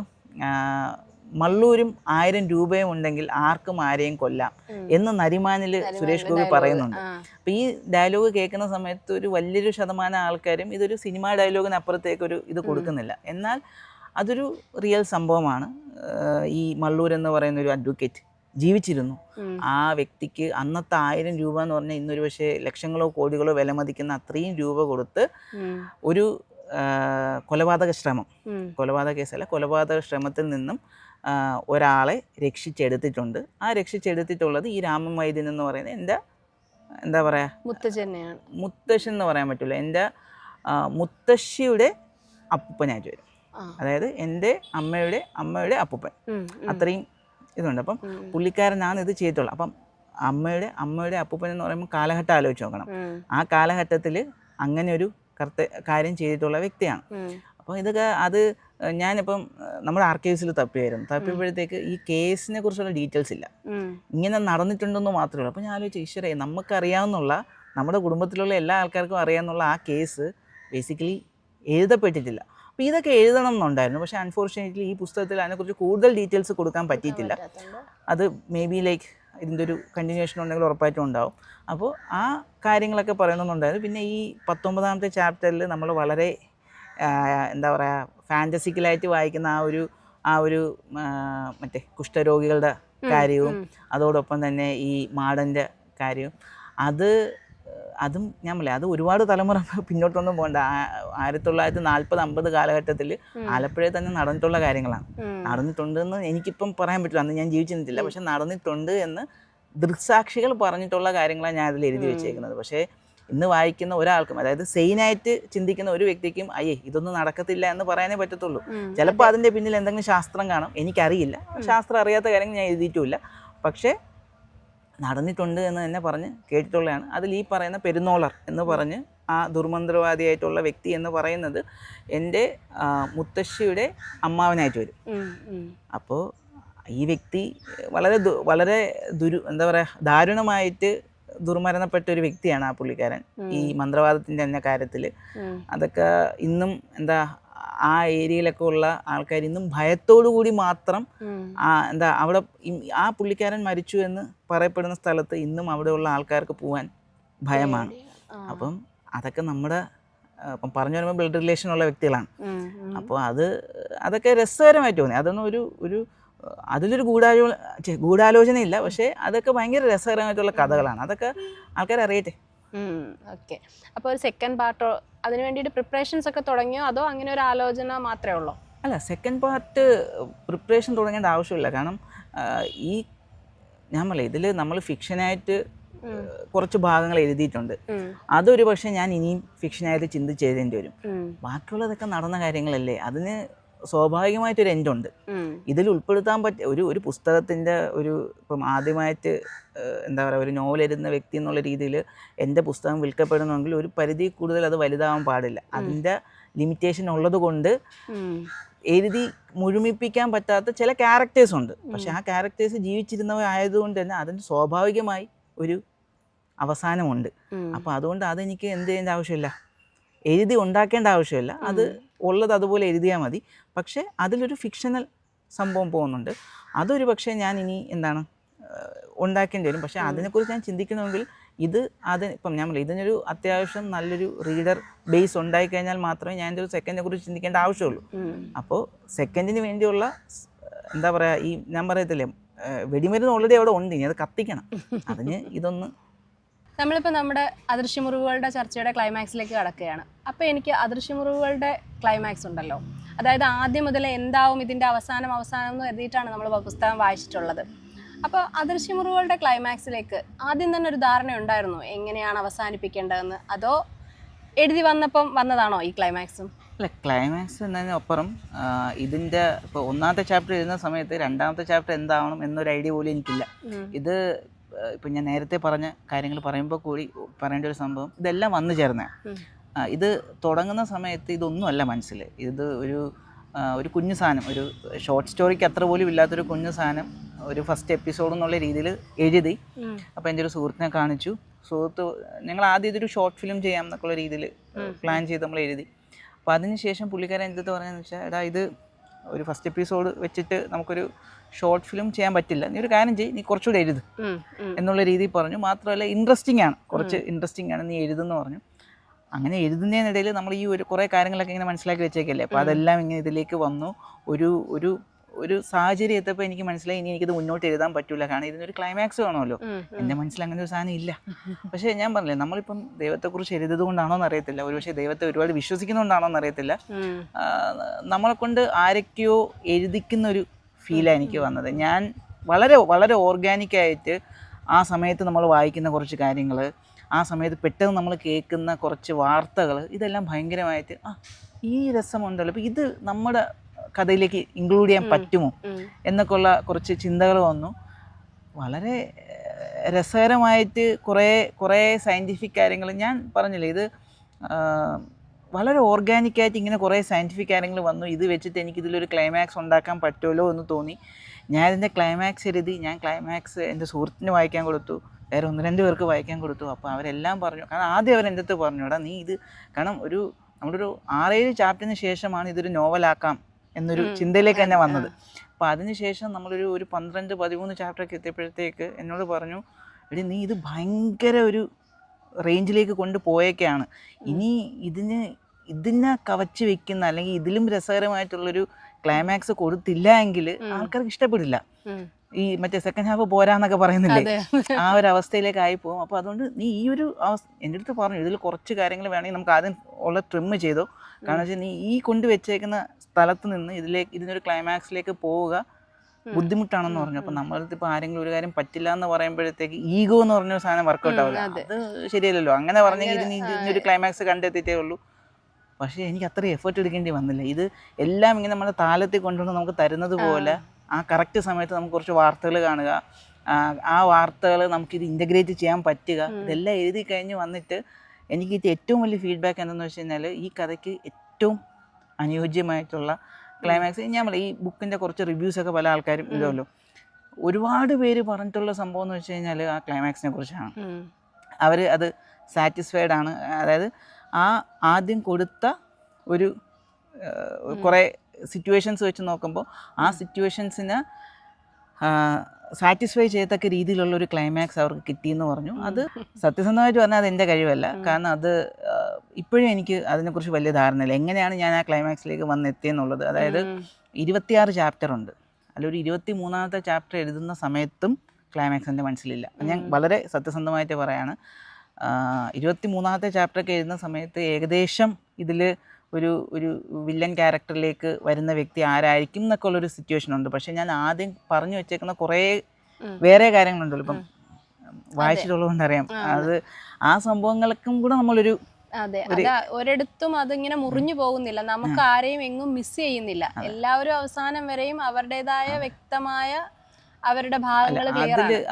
മള്ളൂരും 1000 രൂപയും ഉണ്ടെങ്കിൽ ആർക്കും ആരെയും കൊല്ലാം എന്ന് നരിമാനിൽ സുരേഷ് ഗോപി പറയുന്നുണ്ട്. അപ്പം ഈ ഡയലോഗ് കേൾക്കുന്ന സമയത്ത് ഒരു വലിയൊരു ശതമാനം ആൾക്കാരും ഇതൊരു സിനിമാ ഡയലോഗിനപ്പുറത്തേക്കൊരു ഇത് കൊടുക്കുന്നില്ല. എന്നാൽ അതൊരു റിയൽ സംഭവമാണ്. ഈ മള്ളൂർ എന്ന് പറയുന്ന ഒരു അഡ്വക്കേറ്റ് ജീവിച്ചിരുന്നു. ആ വ്യക്തിക്ക് അന്നത്തെ 1000 രൂപ എന്ന് പറഞ്ഞാൽ ഇന്നൊരു പക്ഷേ ലക്ഷങ്ങളോ കോടികളോ വിലമതിക്കുന്ന അത്രയും രൂപ കൊടുത്ത് ഒരു കൊലപാതക കേസല്ല, കൊലപാതക ശ്രമത്തിൽ നിന്നും ഒരാളെ രക്ഷിച്ചെടുത്തിട്ടുണ്ട്. ആ രക്ഷിച്ചെടുത്തിട്ടുള്ളത് ഈ രാമൻ വൈദ്യൻ എന്ന് പറയുന്നത് എൻ്റെ എന്താ പറയുക മുത്തശ്ശൻ എന്ന് പറയാൻ പറ്റില്ല, എൻ്റെ മുത്തശ്ശിയുടെ അപ്പൂപ്പനായിട്ട് വരും. അതായത് എൻ്റെ അമ്മയുടെ അപ്പൂപ്പൻ, അത്രയും ഇതുണ്ട്. അപ്പം പുള്ളിക്കാരനാണ് ഇത് ചെയ്തിട്ടുള്ളത്. അപ്പം അമ്മയുടെ അപ്പൂപ്പൻ എന്ന് പറയുമ്പോൾ കാലഘട്ടം ആലോചിച്ച് നോക്കണം. ആ കാലഘട്ടത്തിൽ അങ്ങനെ ഒരു കാര്യം ചെയ്തിട്ടുള്ള വ്യക്തിയാണ്. അപ്പോൾ ഇതൊക്കെ ഞാനിപ്പം നമ്മുടെ ആർക്കൈവ്സിൽ തപ്പിയപ്പോഴത്തേക്ക് ഈ കേസിനെ കുറിച്ചുള്ള ഡീറ്റെയിൽസ് ഇല്ല. ഇങ്ങനെ നടന്നിട്ടുണ്ടെന്ന് മാത്രമേ ഉള്ളൂ. അപ്പോൾ ഞാൻ ആലോചിച്ചു, ഈശ്വരേ, നമുക്കറിയാവുന്നുള്ള, നമ്മുടെ കുടുംബത്തിലുള്ള എല്ലാ ആൾക്കാർക്കും അറിയാവുന്ന ആ കേസ് ബേസിക്കലി എഴുതപ്പെട്ടിട്ടില്ല. അപ്പോൾ ഇതൊക്കെ എഴുതണം എന്നുണ്ടായിരുന്നു. പക്ഷേ അൺഫോർച്യുനേറ്റ്ലി ഈ പുസ്തകത്തിൽ അതിനെക്കുറിച്ച് കൂടുതൽ ഡീറ്റെയിൽസ് കൊടുക്കാൻ പറ്റിയിട്ടില്ല. അത് മേ ബി ലൈക്ക് ഇതിൻ്റെ ഒരു കണ്ടിന്യൂഷൻ ഉണ്ടെങ്കിൽ ഉറപ്പായിട്ടും ഉണ്ടാവും. അപ്പോൾ ആ കാര്യങ്ങളൊക്കെ പറയണമെന്നുണ്ടായിരുന്നു. പിന്നെ ഈ 19ാമത്തെ ചാപ്റ്ററിൽ നമ്മൾ വളരെ എന്താ പറയുക, ഫാൻറ്റസിക്കലായിട്ട് വായിക്കുന്ന ആ ഒരു മറ്റേ കുഷ്ഠരോഗികളുടെ കാര്യവും അതോടൊപ്പം തന്നെ ഈ മാടൻ്റെ കാര്യവും അതും ഞാൻ പറയാം, അത് ഒരുപാട് തലമുറ പിന്നോട്ടൊന്നും പോകണ്ട. 1940-50 കാലഘട്ടത്തിൽ ആലപ്പുഴയിൽ തന്നെ നടന്നിട്ടുള്ള കാര്യങ്ങളാണ്. നടന്നിട്ടുണ്ടെന്ന് എനിക്കിപ്പം പറയാൻ പറ്റില്ല, അന്ന് ഞാൻ ജീവിച്ചിരുന്നില്ല. പക്ഷെ നടന്നിട്ടുണ്ട് എന്ന് ദൃക്സാക്ഷികൾ പറഞ്ഞിട്ടുള്ള കാര്യങ്ങളാണ് ഞാൻ അതിൽ എഴുതി വെച്ചേക്കുന്നത്. പക്ഷേ ഇന്ന് വായിക്കുന്ന ഒരാൾക്കും, അതായത് സെയിനായിട്ട് ചിന്തിക്കുന്ന ഒരു വ്യക്തിക്കും ഇതൊന്നും നടക്കത്തില്ല എന്ന് പറയാനേ പറ്റത്തുള്ളൂ. ചിലപ്പോൾ അതിൻ്റെ പിന്നിൽ എന്തെങ്കിലും ശാസ്ത്രം കാണും, എനിക്കറിയില്ല. ശാസ്ത്രം അറിയാത്ത കാര്യങ്ങൾ ഞാൻ എഴുതിയിട്ടുമില്ല. പക്ഷേ നടന്നിട്ടുണ്ട് എന്ന് തന്നെ പറഞ്ഞ് കേട്ടിട്ടുള്ളതാണ്. അതിൽ ഈ പറയുന്ന പെരുന്നോളർ എന്ന് പറഞ്ഞ് ആ ദുർമന്ത്രവാദിയായിട്ടുള്ള വ്യക്തി എന്ന് പറയുന്നത് എൻ്റെ മുത്തശ്ശിയുടെ അമ്മാവനായിട്ട് വരും. അപ്പോൾ ഈ വ്യക്തി വളരെ എന്താ പറയുക, ദാരുണമായിട്ട് ദുർമരണപ്പെട്ട ഒരു വ്യക്തിയാണ് ആ പുള്ളിക്കാരൻ. ഈ മന്ത്രവാദത്തിൻ്റെ തന്നെ കാര്യത്തിൽ അതൊക്കെ ഇന്നും ആ ഏരിയയിലൊക്കെ ഉള്ള ആൾക്കാർ ഇന്നും ഭയത്തോടു കൂടി മാത്രം അവിടെ ആ പുള്ളിക്കാരൻ മരിച്ചു എന്ന് പറയപ്പെടുന്ന സ്ഥലത്ത് ഇന്നും അവിടെയുള്ള ആൾക്കാർക്ക് പോകാൻ ഭയമാണ്. അപ്പം അതൊക്കെ നമ്മുടെ ഇപ്പം പറഞ്ഞു വരുമ്പോൾ ബ്ലഡ് റിലേഷൻ ഉള്ള വ്യക്തികളാണ്. അപ്പോൾ അതൊക്കെ രസകരമായിട്ട് തോന്നി. അതൊന്നും അതിലൊരു ഗൂഢാലോചനയില്ല. പക്ഷേ അതൊക്കെ ഭയങ്കര രസകരമായിട്ടുള്ള കഥകളാണ്. അതൊക്കെ ആൾക്കാർ അറിയട്ടെ. ഓക്കെ. അപ്പോൾ ഒരു സെക്കൻഡ് പാർട്ടോ അതിന് വേണ്ടിയിട്ട് പ്രിപ്പറേഷൻസ് ഒക്കെ തുടങ്ങിയോ, അതോ അങ്ങനെ ഒരു ആലോചന മാത്രമേ ഉള്ളൂ? അല്ല, സെക്കൻഡ് പാർട്ട് പ്രിപ്പറേഷൻ തുടങ്ങേണ്ട ആവശ്യമില്ല. കാരണം ഞാൻ പറയാം, ഇതിൽ നമ്മൾ ഫിക്ഷനായിട്ട് കുറച്ച് ഭാഗങ്ങൾ എഴുതിയിട്ടുണ്ട്. അതൊരു പക്ഷേ ഞാൻ ഇനിയും ഫിക്ഷനായിട്ട് ചിന്തിച്ച് എഴുതേണ്ടി വരും. ബാക്കിയുള്ളതൊക്കെ നടന്ന കാര്യങ്ങളല്ലേ, അതിന് സ്വാഭാവികമായിട്ടൊരു എൻഡുണ്ട്. ഇതിൽ ഉൾപ്പെടുത്താൻ പറ്റിയ ഒരു പുസ്തകത്തിൻ്റെ ഇപ്പം ആദ്യമായിട്ട് എന്താ പറയുക, ഒരു നോവൽ എഴുതുന്ന വ്യക്തി എന്നുള്ള രീതിയിൽ എൻ്റെ പുസ്തകം വിൽക്കപ്പെടണമെങ്കിൽ ഒരു പരിധി കൂടുതൽ അത് വലുതാവാൻ പാടില്ല. അതിൻ്റെ ലിമിറ്റേഷൻ ഉള്ളത് കൊണ്ട് എഴുതി മുഴുമിപ്പിക്കാൻ പറ്റാത്ത ചില ക്യാരക്ടേഴ്സ് ഉണ്ട്. പക്ഷെ ആ ക്യാരക്ടേഴ്സ് ജീവിച്ചിരുന്നവരായതുകൊണ്ട് തന്നെ അതിന് സ്വാഭാവികമായി ഒരു അവസാനമുണ്ട്. അപ്പോൾ അതുകൊണ്ട് അതെനിക്ക് എന്ത് ചെയ്യേണ്ട ആവശ്യമില്ല, എഴുതി ഉണ്ടാക്കേണ്ട ആവശ്യമില്ല. അത് ഉള്ളത് അതുപോലെ എഴുതിയാൽ മതി. പക്ഷേ അതിലൊരു ഫിക്ഷണൽ സംഭവം പോകുന്നുണ്ട്. അതൊരു പക്ഷേ ഞാൻ ഇനി ഉണ്ടാക്കേണ്ടി വരും. പക്ഷേ അതിനെക്കുറിച്ച് ഞാൻ ചിന്തിക്കണമെങ്കിൽ ഇപ്പം ഞാൻ പറയും, ഇതിനൊരു അത്യാവശ്യം നല്ലൊരു റീഡർ ബേസ് ഉണ്ടായിക്കഴിഞ്ഞാൽ മാത്രമേ ഞാൻ ഒരു സെക്കൻഡിനെ കുറിച്ച് ചിന്തിക്കേണ്ട ആവശ്യമുള്ളൂ. അപ്പോൾ സെക്കൻഡിന് വേണ്ടിയുള്ള എന്താ പറയുക, ഈ ഞാൻ പറയത്തില്ലേ, വെടിമരുന്ന് ഓൾറെഡി അവിടെ ഉണ്ട്, ഇനി അത് കത്തിക്കണം. അതിന് നമ്മളിപ്പോൾ നമ്മുടെ അദൃശ്യമുറിവുകളുടെ ചർച്ചയുടെ ക്ലൈമാക്സിലേക്ക് കടക്കുകയാണ്. അപ്പോൾ എനിക്ക് അദൃശ്യമുറിവുകളുടെ ക്ലൈമാക്സ് ഉണ്ടല്ലോ, അതായത് ആദ്യം മുതൽ എന്താവും ഇതിൻ്റെ അവസാനം എന്ന് കരുതിയിട്ടാണ് നമ്മൾ പുസ്തകം വായിച്ചിട്ടുള്ളത്. അപ്പോൾ അദൃശ്യമുറിവുകളുടെ ക്ലൈമാക്സിലേക്ക് ആദ്യം തന്നെ ഒരു ധാരണ ഉണ്ടായിരുന്നോ എങ്ങനെയാണ് അവസാനിപ്പിക്കേണ്ടതെന്ന്, അതോ എഴുതി വന്നപ്പം വന്നതാണോ ഈ ക്ലൈമാക്സും? അല്ല, ക്ലൈമാക്സ് എന്നതിനപ്പുറം ഇതിൻ്റെ ഇപ്പോൾ 1ാമത്തെ ചാപ്റ്റർ എഴുതുന്ന സമയത്ത് 2ാമത്തെ ചാപ്റ്റർ എന്താവണം എന്നൊരു ഐഡിയ പോലും എനിക്കില്ല. ഇപ്പം ഞാൻ നേരത്തെ പറഞ്ഞ കാര്യങ്ങൾ പറയുമ്പോൾ കൂടി പറയേണ്ട ഒരു സംഭവം, ഇതെല്ലാം വന്നു ചേർന്നതാണ്. ഇത് തുടങ്ങുന്ന സമയത്ത് ഇതൊന്നുമല്ല മനസ്സിൽ. ഇത് ഒരു കുഞ്ഞു സാധനം, ഒരു ഷോർട്ട് സ്റ്റോറിക്ക് അത്ര പോലും ഇല്ലാത്തൊരു കുഞ്ഞു സാധനം ഒരു ഫസ്റ്റ് എപ്പിസോഡ് എന്നുള്ള രീതിയിൽ എഴുതി. അപ്പോൾ എൻ്റെ ഒരു സുഹൃത്തിനെ കാണിച്ചു. ഞങ്ങൾ ആദ്യം ഇതൊരു ഷോർട്ട് ഫിലിം ചെയ്യാം എന്നൊക്കെയുള്ള രീതിയിൽ പ്ലാൻ ചെയ്ത് നമ്മൾ എഴുതി. അപ്പോൾ അതിനുശേഷം പുള്ളിക്കാരൻ എൻ്റെ അടുത്ത് പറഞ്ഞതെന്ന് വെച്ചാൽ, ഇത് ഒരു ഫസ്റ്റ് എപ്പിസോഡ് വെച്ചിട്ട് നമുക്കൊരു ഷോർട്ട് ഫിലിം ചെയ്യാൻ പറ്റില്ല, നീ ഒരു കാര്യം ചെയ്യ്, നീ കുറച്ചുകൂടെ എഴുത് എന്നുള്ള രീതിയിൽ പറഞ്ഞു. മാത്രമല്ല കുറച്ച് ഇൻട്രസ്റ്റിംഗ് ആണ്, നീ എഴുതുമെന്ന് പറഞ്ഞു. അങ്ങനെ എഴുതുന്നതിനിടയിൽ നമ്മൾ ഈ കുറേ കാര്യങ്ങളൊക്കെ ഇങ്ങനെ മനസ്സിലാക്കി വെച്ചേക്കല്ലേ. അപ്പോൾ അതെല്ലാം ഇങ്ങനെ ഇതിലേക്ക് വന്നു. ഒരു സാഹചര്യം എത്തപ്പോൾ എനിക്ക് മനസ്സിലായി, ഇനി എനിക്കിത് മുന്നോട്ട് എഴുതാൻ പറ്റില്ല. കാരണം ഇതിനൊരു ക്ലൈമാക്സ് വേണമല്ലോ. എൻ്റെ മനസ്സിൽ അങ്ങനെ ഒരു സാധനം ഇല്ല. പക്ഷേ ഞാൻ പറഞ്ഞില്ലേ, നമ്മളിപ്പം ദൈവത്തെക്കുറിച്ച് എഴുതുന്നത് കൊണ്ടാണോ എന്നറിയത്തില്ല, ഒരുപക്ഷെ ദൈവത്തെ ഒരുപാട് വിശ്വസിക്കുന്നതുകൊണ്ടാണോ എന്നറിയത്തില്ല, നമ്മളെ കൊണ്ട് ആരൊക്കെയോ എഴുതിക്കുന്നൊരു ഫീലാണ് എനിക്ക് വന്നത്. ഞാൻ വളരെ വളരെ ഓർഗാനിക്കായിട്ട് ആ സമയത്ത് നമ്മൾ വായിക്കുന്ന കുറച്ച് കാര്യങ്ങൾ, ആ സമയത്ത് പെട്ടെന്ന് നമ്മൾ കേൾക്കുന്ന കുറച്ച് വാർത്തകൾ, ഇതെല്ലാം ഭയങ്കരമായിട്ട് ഈ രസമുണ്ടല്ലോ, അപ്പോൾ ഇത് നമ്മുടെ കഥയിലേക്ക് ഇൻക്ലൂഡ് ചെയ്യാൻ പറ്റുമോ എന്നൊക്കെയുള്ള കുറച്ച് ചിന്തകൾ വന്നു. വളരെ രസകരമായിട്ട് കുറേ സയൻറ്റിഫിക് കാര്യങ്ങൾ ഞാൻ പറഞ്ഞില്ലേ, ഇത് വളരെ ഓർഗാനിക്കായിട്ട് ഇങ്ങനെ കുറേ സയൻറ്റിഫിക് കാര്യങ്ങൾ വന്നു. ഇത് വെച്ചിട്ട് എനിക്കിതിലൊരു ക്ലൈമാക്സ് ഉണ്ടാക്കാൻ പറ്റുമല്ലോ എന്ന് തോന്നി. ഞാനിതിൻ്റെ ക്ലൈമാക്സ് എഴുതി. ഞാൻ ക്ലൈമാക്സ് എൻ്റെ സുഹൃത്തിന് വായിക്കാൻ കൊടുത്തു, വേറെ 1-2 പേർക്ക് വായിക്കാൻ കൊടുത്തു. അപ്പോൾ അവരെല്ലാം പറഞ്ഞു, കാരണം ആദ്യം അവരെൻ്റെ അടുത്ത് പറഞ്ഞു, എടാ നീ ഇത്, കാരണം നമ്മളൊരു 6-7 ചാപ്റ്ററിന് ശേഷമാണ് ഇതൊരു നോവലാക്കാം എന്നൊരു ചിന്തയിലേക്ക് തന്നെ വന്നത്. അപ്പോൾ അതിനുശേഷം നമ്മളൊരു 12-13 ചാപ്റ്ററൊക്കെ എത്തിയപ്പോഴത്തേക്ക് എന്നോട് പറഞ്ഞു, എടി നീ ഇത് ഭയങ്കര ഒരു റേഞ്ചിലേക്ക് കൊണ്ടുപോയേക്കാണ്, ഇനി ഇതിനെ കവച്ച് വെക്കുന്ന അല്ലെങ്കിൽ ഇതിലും രസകരമായിട്ടുള്ളൊരു ക്ലൈമാക്സ് കൊടുത്തില്ല എങ്കിൽ ആൾക്കാർക്ക് ഇഷ്ടപ്പെടില്ല. ഈ മറ്റേ സെക്കൻഡ് ഹാഫ് പോരാന്നൊക്കെ പറയുന്നില്ലേ, ആ ഒരു അവസ്ഥയിലേക്ക് ആയിപ്പോകും. അപ്പോൾ അതുകൊണ്ട് നീ ഈ ഒരു എൻ്റെ അടുത്ത് പറഞ്ഞു, ഇതിൽ കുറച്ച് കാര്യങ്ങൾ വേണമെങ്കിൽ നമുക്ക് ആദ്യം ഉള്ള ട്രിം ചെയ്തോ, കാരണം വെച്ചാൽ നീ ഈ കൊണ്ടുവച്ചേക്കുന്ന സ്ഥലത്ത് നിന്ന് ഇതിനൊരു ക്ലൈമാക്സിലേക്ക് പോവുക ബുദ്ധിമുട്ടാണെന്ന് പറഞ്ഞു. അപ്പം നമ്മളടുത്ത് ഇപ്പോൾ ആരെങ്കിലും ഒരു കാര്യം പറ്റില്ല എന്ന് പറയുമ്പോഴത്തേക്ക് ഈഗോ എന്ന് പറഞ്ഞൊരു സാധനം വർക്കൗട്ട് ആവില്ല. അത് ശരിയല്ലല്ലോ. അങ്ങനെ പറഞ്ഞെങ്കിൽ ഇതിനൊരു ക്ലൈമാക്സ് കണ്ടെത്തിയിട്ടേ ഉള്ളൂ. പക്ഷേ എനിക്ക് അത്രയും എഫേർട്ട് എടുക്കേണ്ടി വന്നില്ല. ഇത് എല്ലാം ഇങ്ങനെ നമ്മുടെ താലത്തിൽ കൊണ്ടുവന്ന് നമുക്ക് തരുന്നത് പോലെ ആ കറക്റ്റ് സമയത്ത് നമുക്ക് കുറച്ച് വാർത്തകൾ കാണുക, ആ വാർത്തകൾ നമുക്കിത് ഇൻ്റഗ്രേറ്റ് ചെയ്യാൻ പറ്റുക, ഇതെല്ലാം എഴുതി കഴിഞ്ഞ് വന്നിട്ട് എനിക്ക് ഏറ്റവും വലിയ ഫീഡ്ബാക്ക് എന്താണെന്ന് വെച്ച് കഴിഞ്ഞാൽ ഈ കഥയ്ക്ക് ഏറ്റവും അനുയോജ്യമായിട്ടുള്ള ക്ലൈമാക്സ്. ഞാൻ പറയാം, ഈ ബുക്കിൻ്റെ കുറച്ച് റിവ്യൂസൊക്കെ പല ആൾക്കാരും ഇടുമല്ലോ, ഒരുപാട് പേര് പറഞ്ഞിട്ടുള്ള സംഭവം എന്ന് വെച്ച് കഴിഞ്ഞാൽ ആ ക്ലൈമാക്സിനെ കുറിച്ചാണ്. അവർ അത് സാറ്റിസ്ഫൈഡ് ആണ്. അതായത് ആ ആദ്യം കൊടുത്ത ഒരു കുറേ സിറ്റുവേഷൻസ് വെച്ച് നോക്കുമ്പോൾ ആ സിറ്റുവേഷൻസിന് സാറ്റിസ്ഫൈ ചെയ്യത്തക്ക രീതിയിലുള്ളൊരു ക്ലൈമാക്സ് അവർക്ക് കിട്ടിയെന്ന് പറഞ്ഞു. അത് സത്യസന്ധമായിട്ട് പറഞ്ഞാൽ അത് എൻ്റെ കഴിവല്ല, കാരണം അത് ഇപ്പോഴും എനിക്ക് അതിനെക്കുറിച്ച് വലിയ ധാരണയില്ല, എങ്ങനെയാണ് ഞാൻ ആ ക്ലൈമാക്സിലേക്ക് വന്നെത്തിയെന്നുള്ളത്. അതായത് 26 ചാപ്റ്റർ ഉണ്ട്, അതിലൊരു 23ാമത്തെ ചാപ്റ്റർ എഴുതുന്ന സമയത്തും ക്ലൈമാക്സ് എൻ്റെ മനസ്സിലില്ല. ഞാൻ വളരെ സത്യസന്ധമായിട്ട് പറയാണ്. 23ാമത്തെ ചാപ്റ്ററൊക്കെ എഴുതുന്ന സമയത്ത് ഏകദേശം ഇതിൽ ഒരു വില്ലൻ ക്യാരക്ടറിലേക്ക് വരുന്ന വ്യക്തി ആരായിരിക്കും എന്നൊക്കെ ഉള്ളൊരു സിറ്റുവേഷൻ ഉണ്ട്. പക്ഷേ ഞാൻ ആദ്യം പറഞ്ഞു വെച്ചേക്കുന്ന കുറേ വേറെ കാര്യങ്ങളുണ്ടല്ലോ, ഇപ്പം വായിച്ചിട്ടുള്ളതുകൊണ്ടറിയാം, അത് ആ സംഭവങ്ങൾക്കും കൂടെ നമ്മളൊരു ഒരിടത്തും അതിങ്ങനെ മുറിഞ്ഞു പോകുന്നില്ല, നമുക്ക് ആരെയും എങ്ങും മിസ് ചെയ്യുന്നില്ല. എല്ലാവരും അവസാനം വരെയും അവരുടേതായ വ്യക്തമായ അവരുടെ ഭാഗങ്ങൾ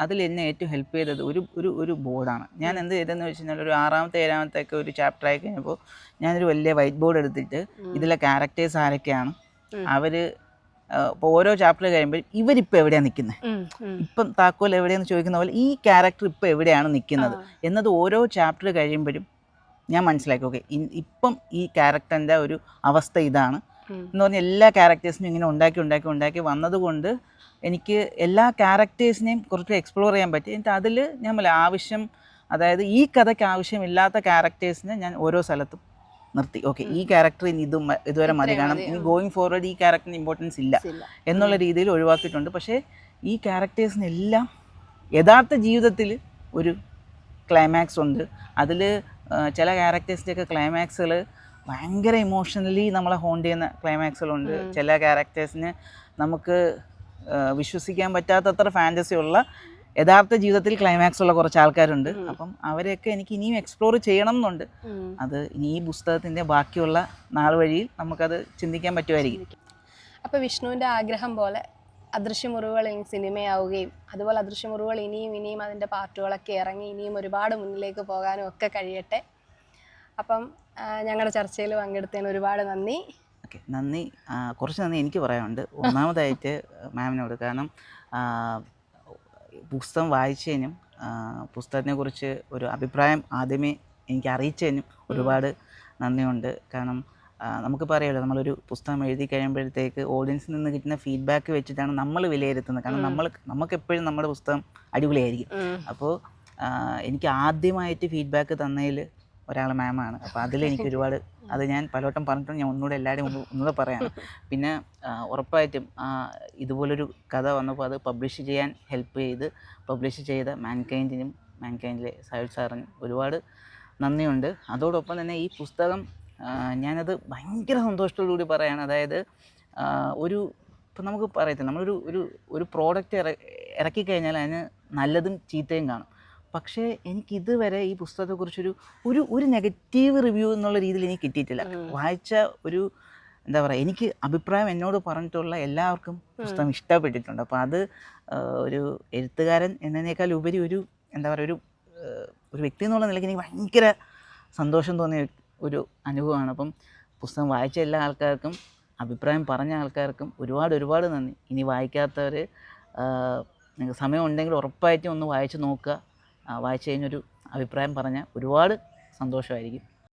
അതിൽ എന്നെ ഏറ്റവും ഹെൽപ്പ് ചെയ്തത് ഒരു ബോർഡാണ്. ഞാൻ എന്ത് ചെയ്തതെന്ന് വെച്ച് കഴിഞ്ഞാൽ ഒരു 6ാമത്തെ 7ാമത്തെ ഒക്കെ ഒരു ചാപ്റ്റർ ആയി കഴിഞ്ഞപ്പോൾ ഞാനൊരു വലിയ വൈറ്റ് ബോർഡ് എടുത്തിട്ട് ഇതിലെ ക്യാരക്ടേഴ്സ് ആരൊക്കെയാണ്, അവർ ഇപ്പോൾ ഓരോ ചാപ്റ്റർ കഴിയുമ്പോൾ ഇവരിപ്പോൾ എവിടെയാണ് നിൽക്കുന്നത്, ഇപ്പം താക്കോൽ എവിടെയെന്ന് ചോദിക്കുന്ന പോലെ ഈ ക്യാരക്ടർ ഇപ്പോൾ എവിടെയാണ് നിൽക്കുന്നത് എന്നത് ഓരോ ചാപ്റ്റർ കഴിയുമ്പോഴും ഞാൻ മനസ്സിലാക്കി. ഓക്കെ, ഇപ്പം ഈ ക്യാരക്ടറിൻ്റെ ഒരു അവസ്ഥ ഇതാണ് എന്ന് പറഞ്ഞാൽ എല്ലാ ക്യാരക്ടേഴ്സിനും ഇങ്ങനെ ഉണ്ടാക്കി വന്നതുകൊണ്ട് എനിക്ക് എല്ലാ ക്യാരക്ടേഴ്സിനെയും കുറച്ച് എക്സ്പ്ലോർ ചെയ്യാൻ പറ്റി. എന്നിട്ട് അതിൽ ഞാൻ ആവശ്യം, അതായത് ഈ കഥയ്ക്ക് ആവശ്യമില്ലാത്ത ക്യാരക്ടേഴ്സിനെ ഞാൻ ഓരോ സ്ഥലത്തും നിർത്തി. ഓക്കെ, ഈ ക്യാരക്ടർ ഇനി ഇതുവരെ മതി, കാരണം ഇനി ഗോയിങ് ഫോർവേഡ് ഈ ക്യാരക്ടറിന് ഇമ്പോർട്ടൻസ് ഇല്ല എന്നുള്ള രീതിയിൽ ഒഴിവാക്കിയിട്ടുണ്ട്. പക്ഷേ ഈ ക്യാരക്ടേഴ്സിനെല്ലാം യഥാർത്ഥ ജീവിതത്തിൽ ഒരു ക്ലൈമാക്സ് ഉണ്ട്. അതിൽ ചില ക്യാരക്ടേഴ്സിൻ്റെയൊക്കെ ക്ലൈമാക്സുകൾ ഭയങ്കര ഇമോഷണലി നമ്മളെ ഹോണ്ട് ചെയ്യുന്ന ക്ലൈമാക്സുകളുണ്ട്. ചില ക്യാരക്ടേഴ്സിന് നമുക്ക് വിശ്വസിക്കാൻ പറ്റാത്തത്ര ഫാൻറ്റസി ഉള്ള യഥാർത്ഥ ജീവിതത്തിൽ ക്ലൈമാക്സ് ഉള്ള കുറച്ച് ആൾക്കാരുണ്ട്. അപ്പം അവരെയൊക്കെ എനിക്ക് ഇനിയും എക്സ്പ്ലോർ ചെയ്യണം എന്നുണ്ട്. അത് ഇനി ഈ പുസ്തകത്തിൻ്റെ ബാക്കിയുള്ള നാൾ വഴിയിൽ നമുക്കത് ചിന്തിക്കാൻ പറ്റുമായിരിക്കും. അപ്പോൾ വിഷ്ണുവിൻ്റെ ആഗ്രഹം പോലെ അദൃശ്യമുറിവുകൾ ഇനി സിനിമയാവുകയും അതുപോലെ അദൃശ്യമുറിവുകൾ ഇനിയും അതിൻ്റെ പാർട്ടുകളൊക്കെ ഇറങ്ങി ഇനിയും ഒരുപാട് മുന്നിലേക്ക് പോകാനും ഒക്കെ കഴിയട്ടെ. അപ്പം ഞങ്ങളുടെ ചർച്ചയിൽ പങ്കെടുത്തതിന് ഒരുപാട് നന്ദി. ഓക്കെ, നന്ദി. കുറച്ച് നന്ദി എനിക്ക് പറയാനുണ്ട്. ഒന്നാമതായിട്ട് മാമിനോട്, കാരണം പുസ്തകം വായിച്ചതിനും പുസ്തകത്തിനെക്കുറിച്ച് ഒരു അഭിപ്രായം ആദ്യമേ എനിക്ക് അറിയിച്ചതിനും ഒരുപാട് നന്ദിയുണ്ട്. കാരണം നമുക്കിപ്പോൾ അറിയാമല്ലോ, നമ്മളൊരു പുസ്തകം എഴുതി കഴിയുമ്പോഴത്തേക്ക് ഓഡിയൻസിൽ നിന്ന് കിട്ടുന്ന ഫീഡ്ബാക്ക് വെച്ചിട്ടാണ് നമ്മൾ വിലയിരുത്തുന്നത്. കാരണം നമുക്കെപ്പോഴും നമ്മുടെ പുസ്തകം അടിപൊളിയായിരിക്കും. അപ്പോൾ എനിക്ക് ആദ്യമായിട്ട് ഫീഡ്ബാക്ക് തന്നതിൽ ഒരാൾ മാമാണ്. അപ്പോൾ അതിലെനിക്ക് ഒരുപാട്, അത് ഞാൻ പലവട്ടം പറഞ്ഞിട്ടുണ്ട്, ഞാൻ ഒന്നുകൂടെ എല്ലാവരും ഒന്നുകൂടെ പറയാണ്. പിന്നെ ഉറപ്പായിട്ടും ഇതുപോലൊരു കഥ വന്നപ്പോൾ അത് പബ്ലിഷ് ചെയ്യാൻ പബ്ലിഷ് ചെയ്ത മാൻകൈൻഡിലെ സാഹിബ് സാറിനും ഒരുപാട് നന്ദിയുണ്ട്. അതോടൊപ്പം തന്നെ ഈ പുസ്തകം ഞാനത് ഭയങ്കര സന്തോഷത്തോടുകൂടി പറയാണ്. അതായത് ഇപ്പം നമുക്ക് പറയത്തില്ല, നമ്മളൊരു പ്രോഡക്റ്റ് ഇറക്കിക്കഴിഞ്ഞാൽ അതിന് നല്ലതും ചീത്തയും കാണും. പക്ഷേ എനിക്കിതുവരെ ഈ പുസ്തകത്തെക്കുറിച്ചൊരു നെഗറ്റീവ് റിവ്യൂ എന്നുള്ള രീതിയിൽ എനിക്ക് കിട്ടിയിട്ടില്ല. വായിച്ച ഒരു എന്താ പറയുക, എനിക്ക് അഭിപ്രായം എന്നോട് പറഞ്ഞിട്ടുള്ള എല്ലാവർക്കും പുസ്തകം ഇഷ്ടപ്പെട്ടിട്ടുണ്ട്. അപ്പോൾ അത് ഒരു എഴുത്തുകാരൻ എന്നതിനേക്കാൾ ഉപരി ഒരു എന്താ പറയുക, ഒരു വ്യക്തി എന്നുള്ള നിലയ്ക്ക് എനിക്ക് ഭയങ്കര സന്തോഷം തോന്നിയ ഒരു അനുഭവമാണ്. അപ്പം പുസ്തകം വായിച്ച എല്ലാ ആൾക്കാർക്കും, അഭിപ്രായം പറഞ്ഞ ആൾക്കാർക്കും ഒരുപാട് നന്ദി. ഇനി വായിക്കാത്തവർ നിങ്ങൾക്ക് സമയം ഉണ്ടെങ്കിൽ ഉറപ്പായിട്ടും ഒന്ന് വായിച്ച് നോക്കുക. വായിച്ച് കഴിഞ്ഞൊരു അഭിപ്രായം പറഞ്ഞാൽ ഒരുപാട് സന്തോഷമായിരിക്കും.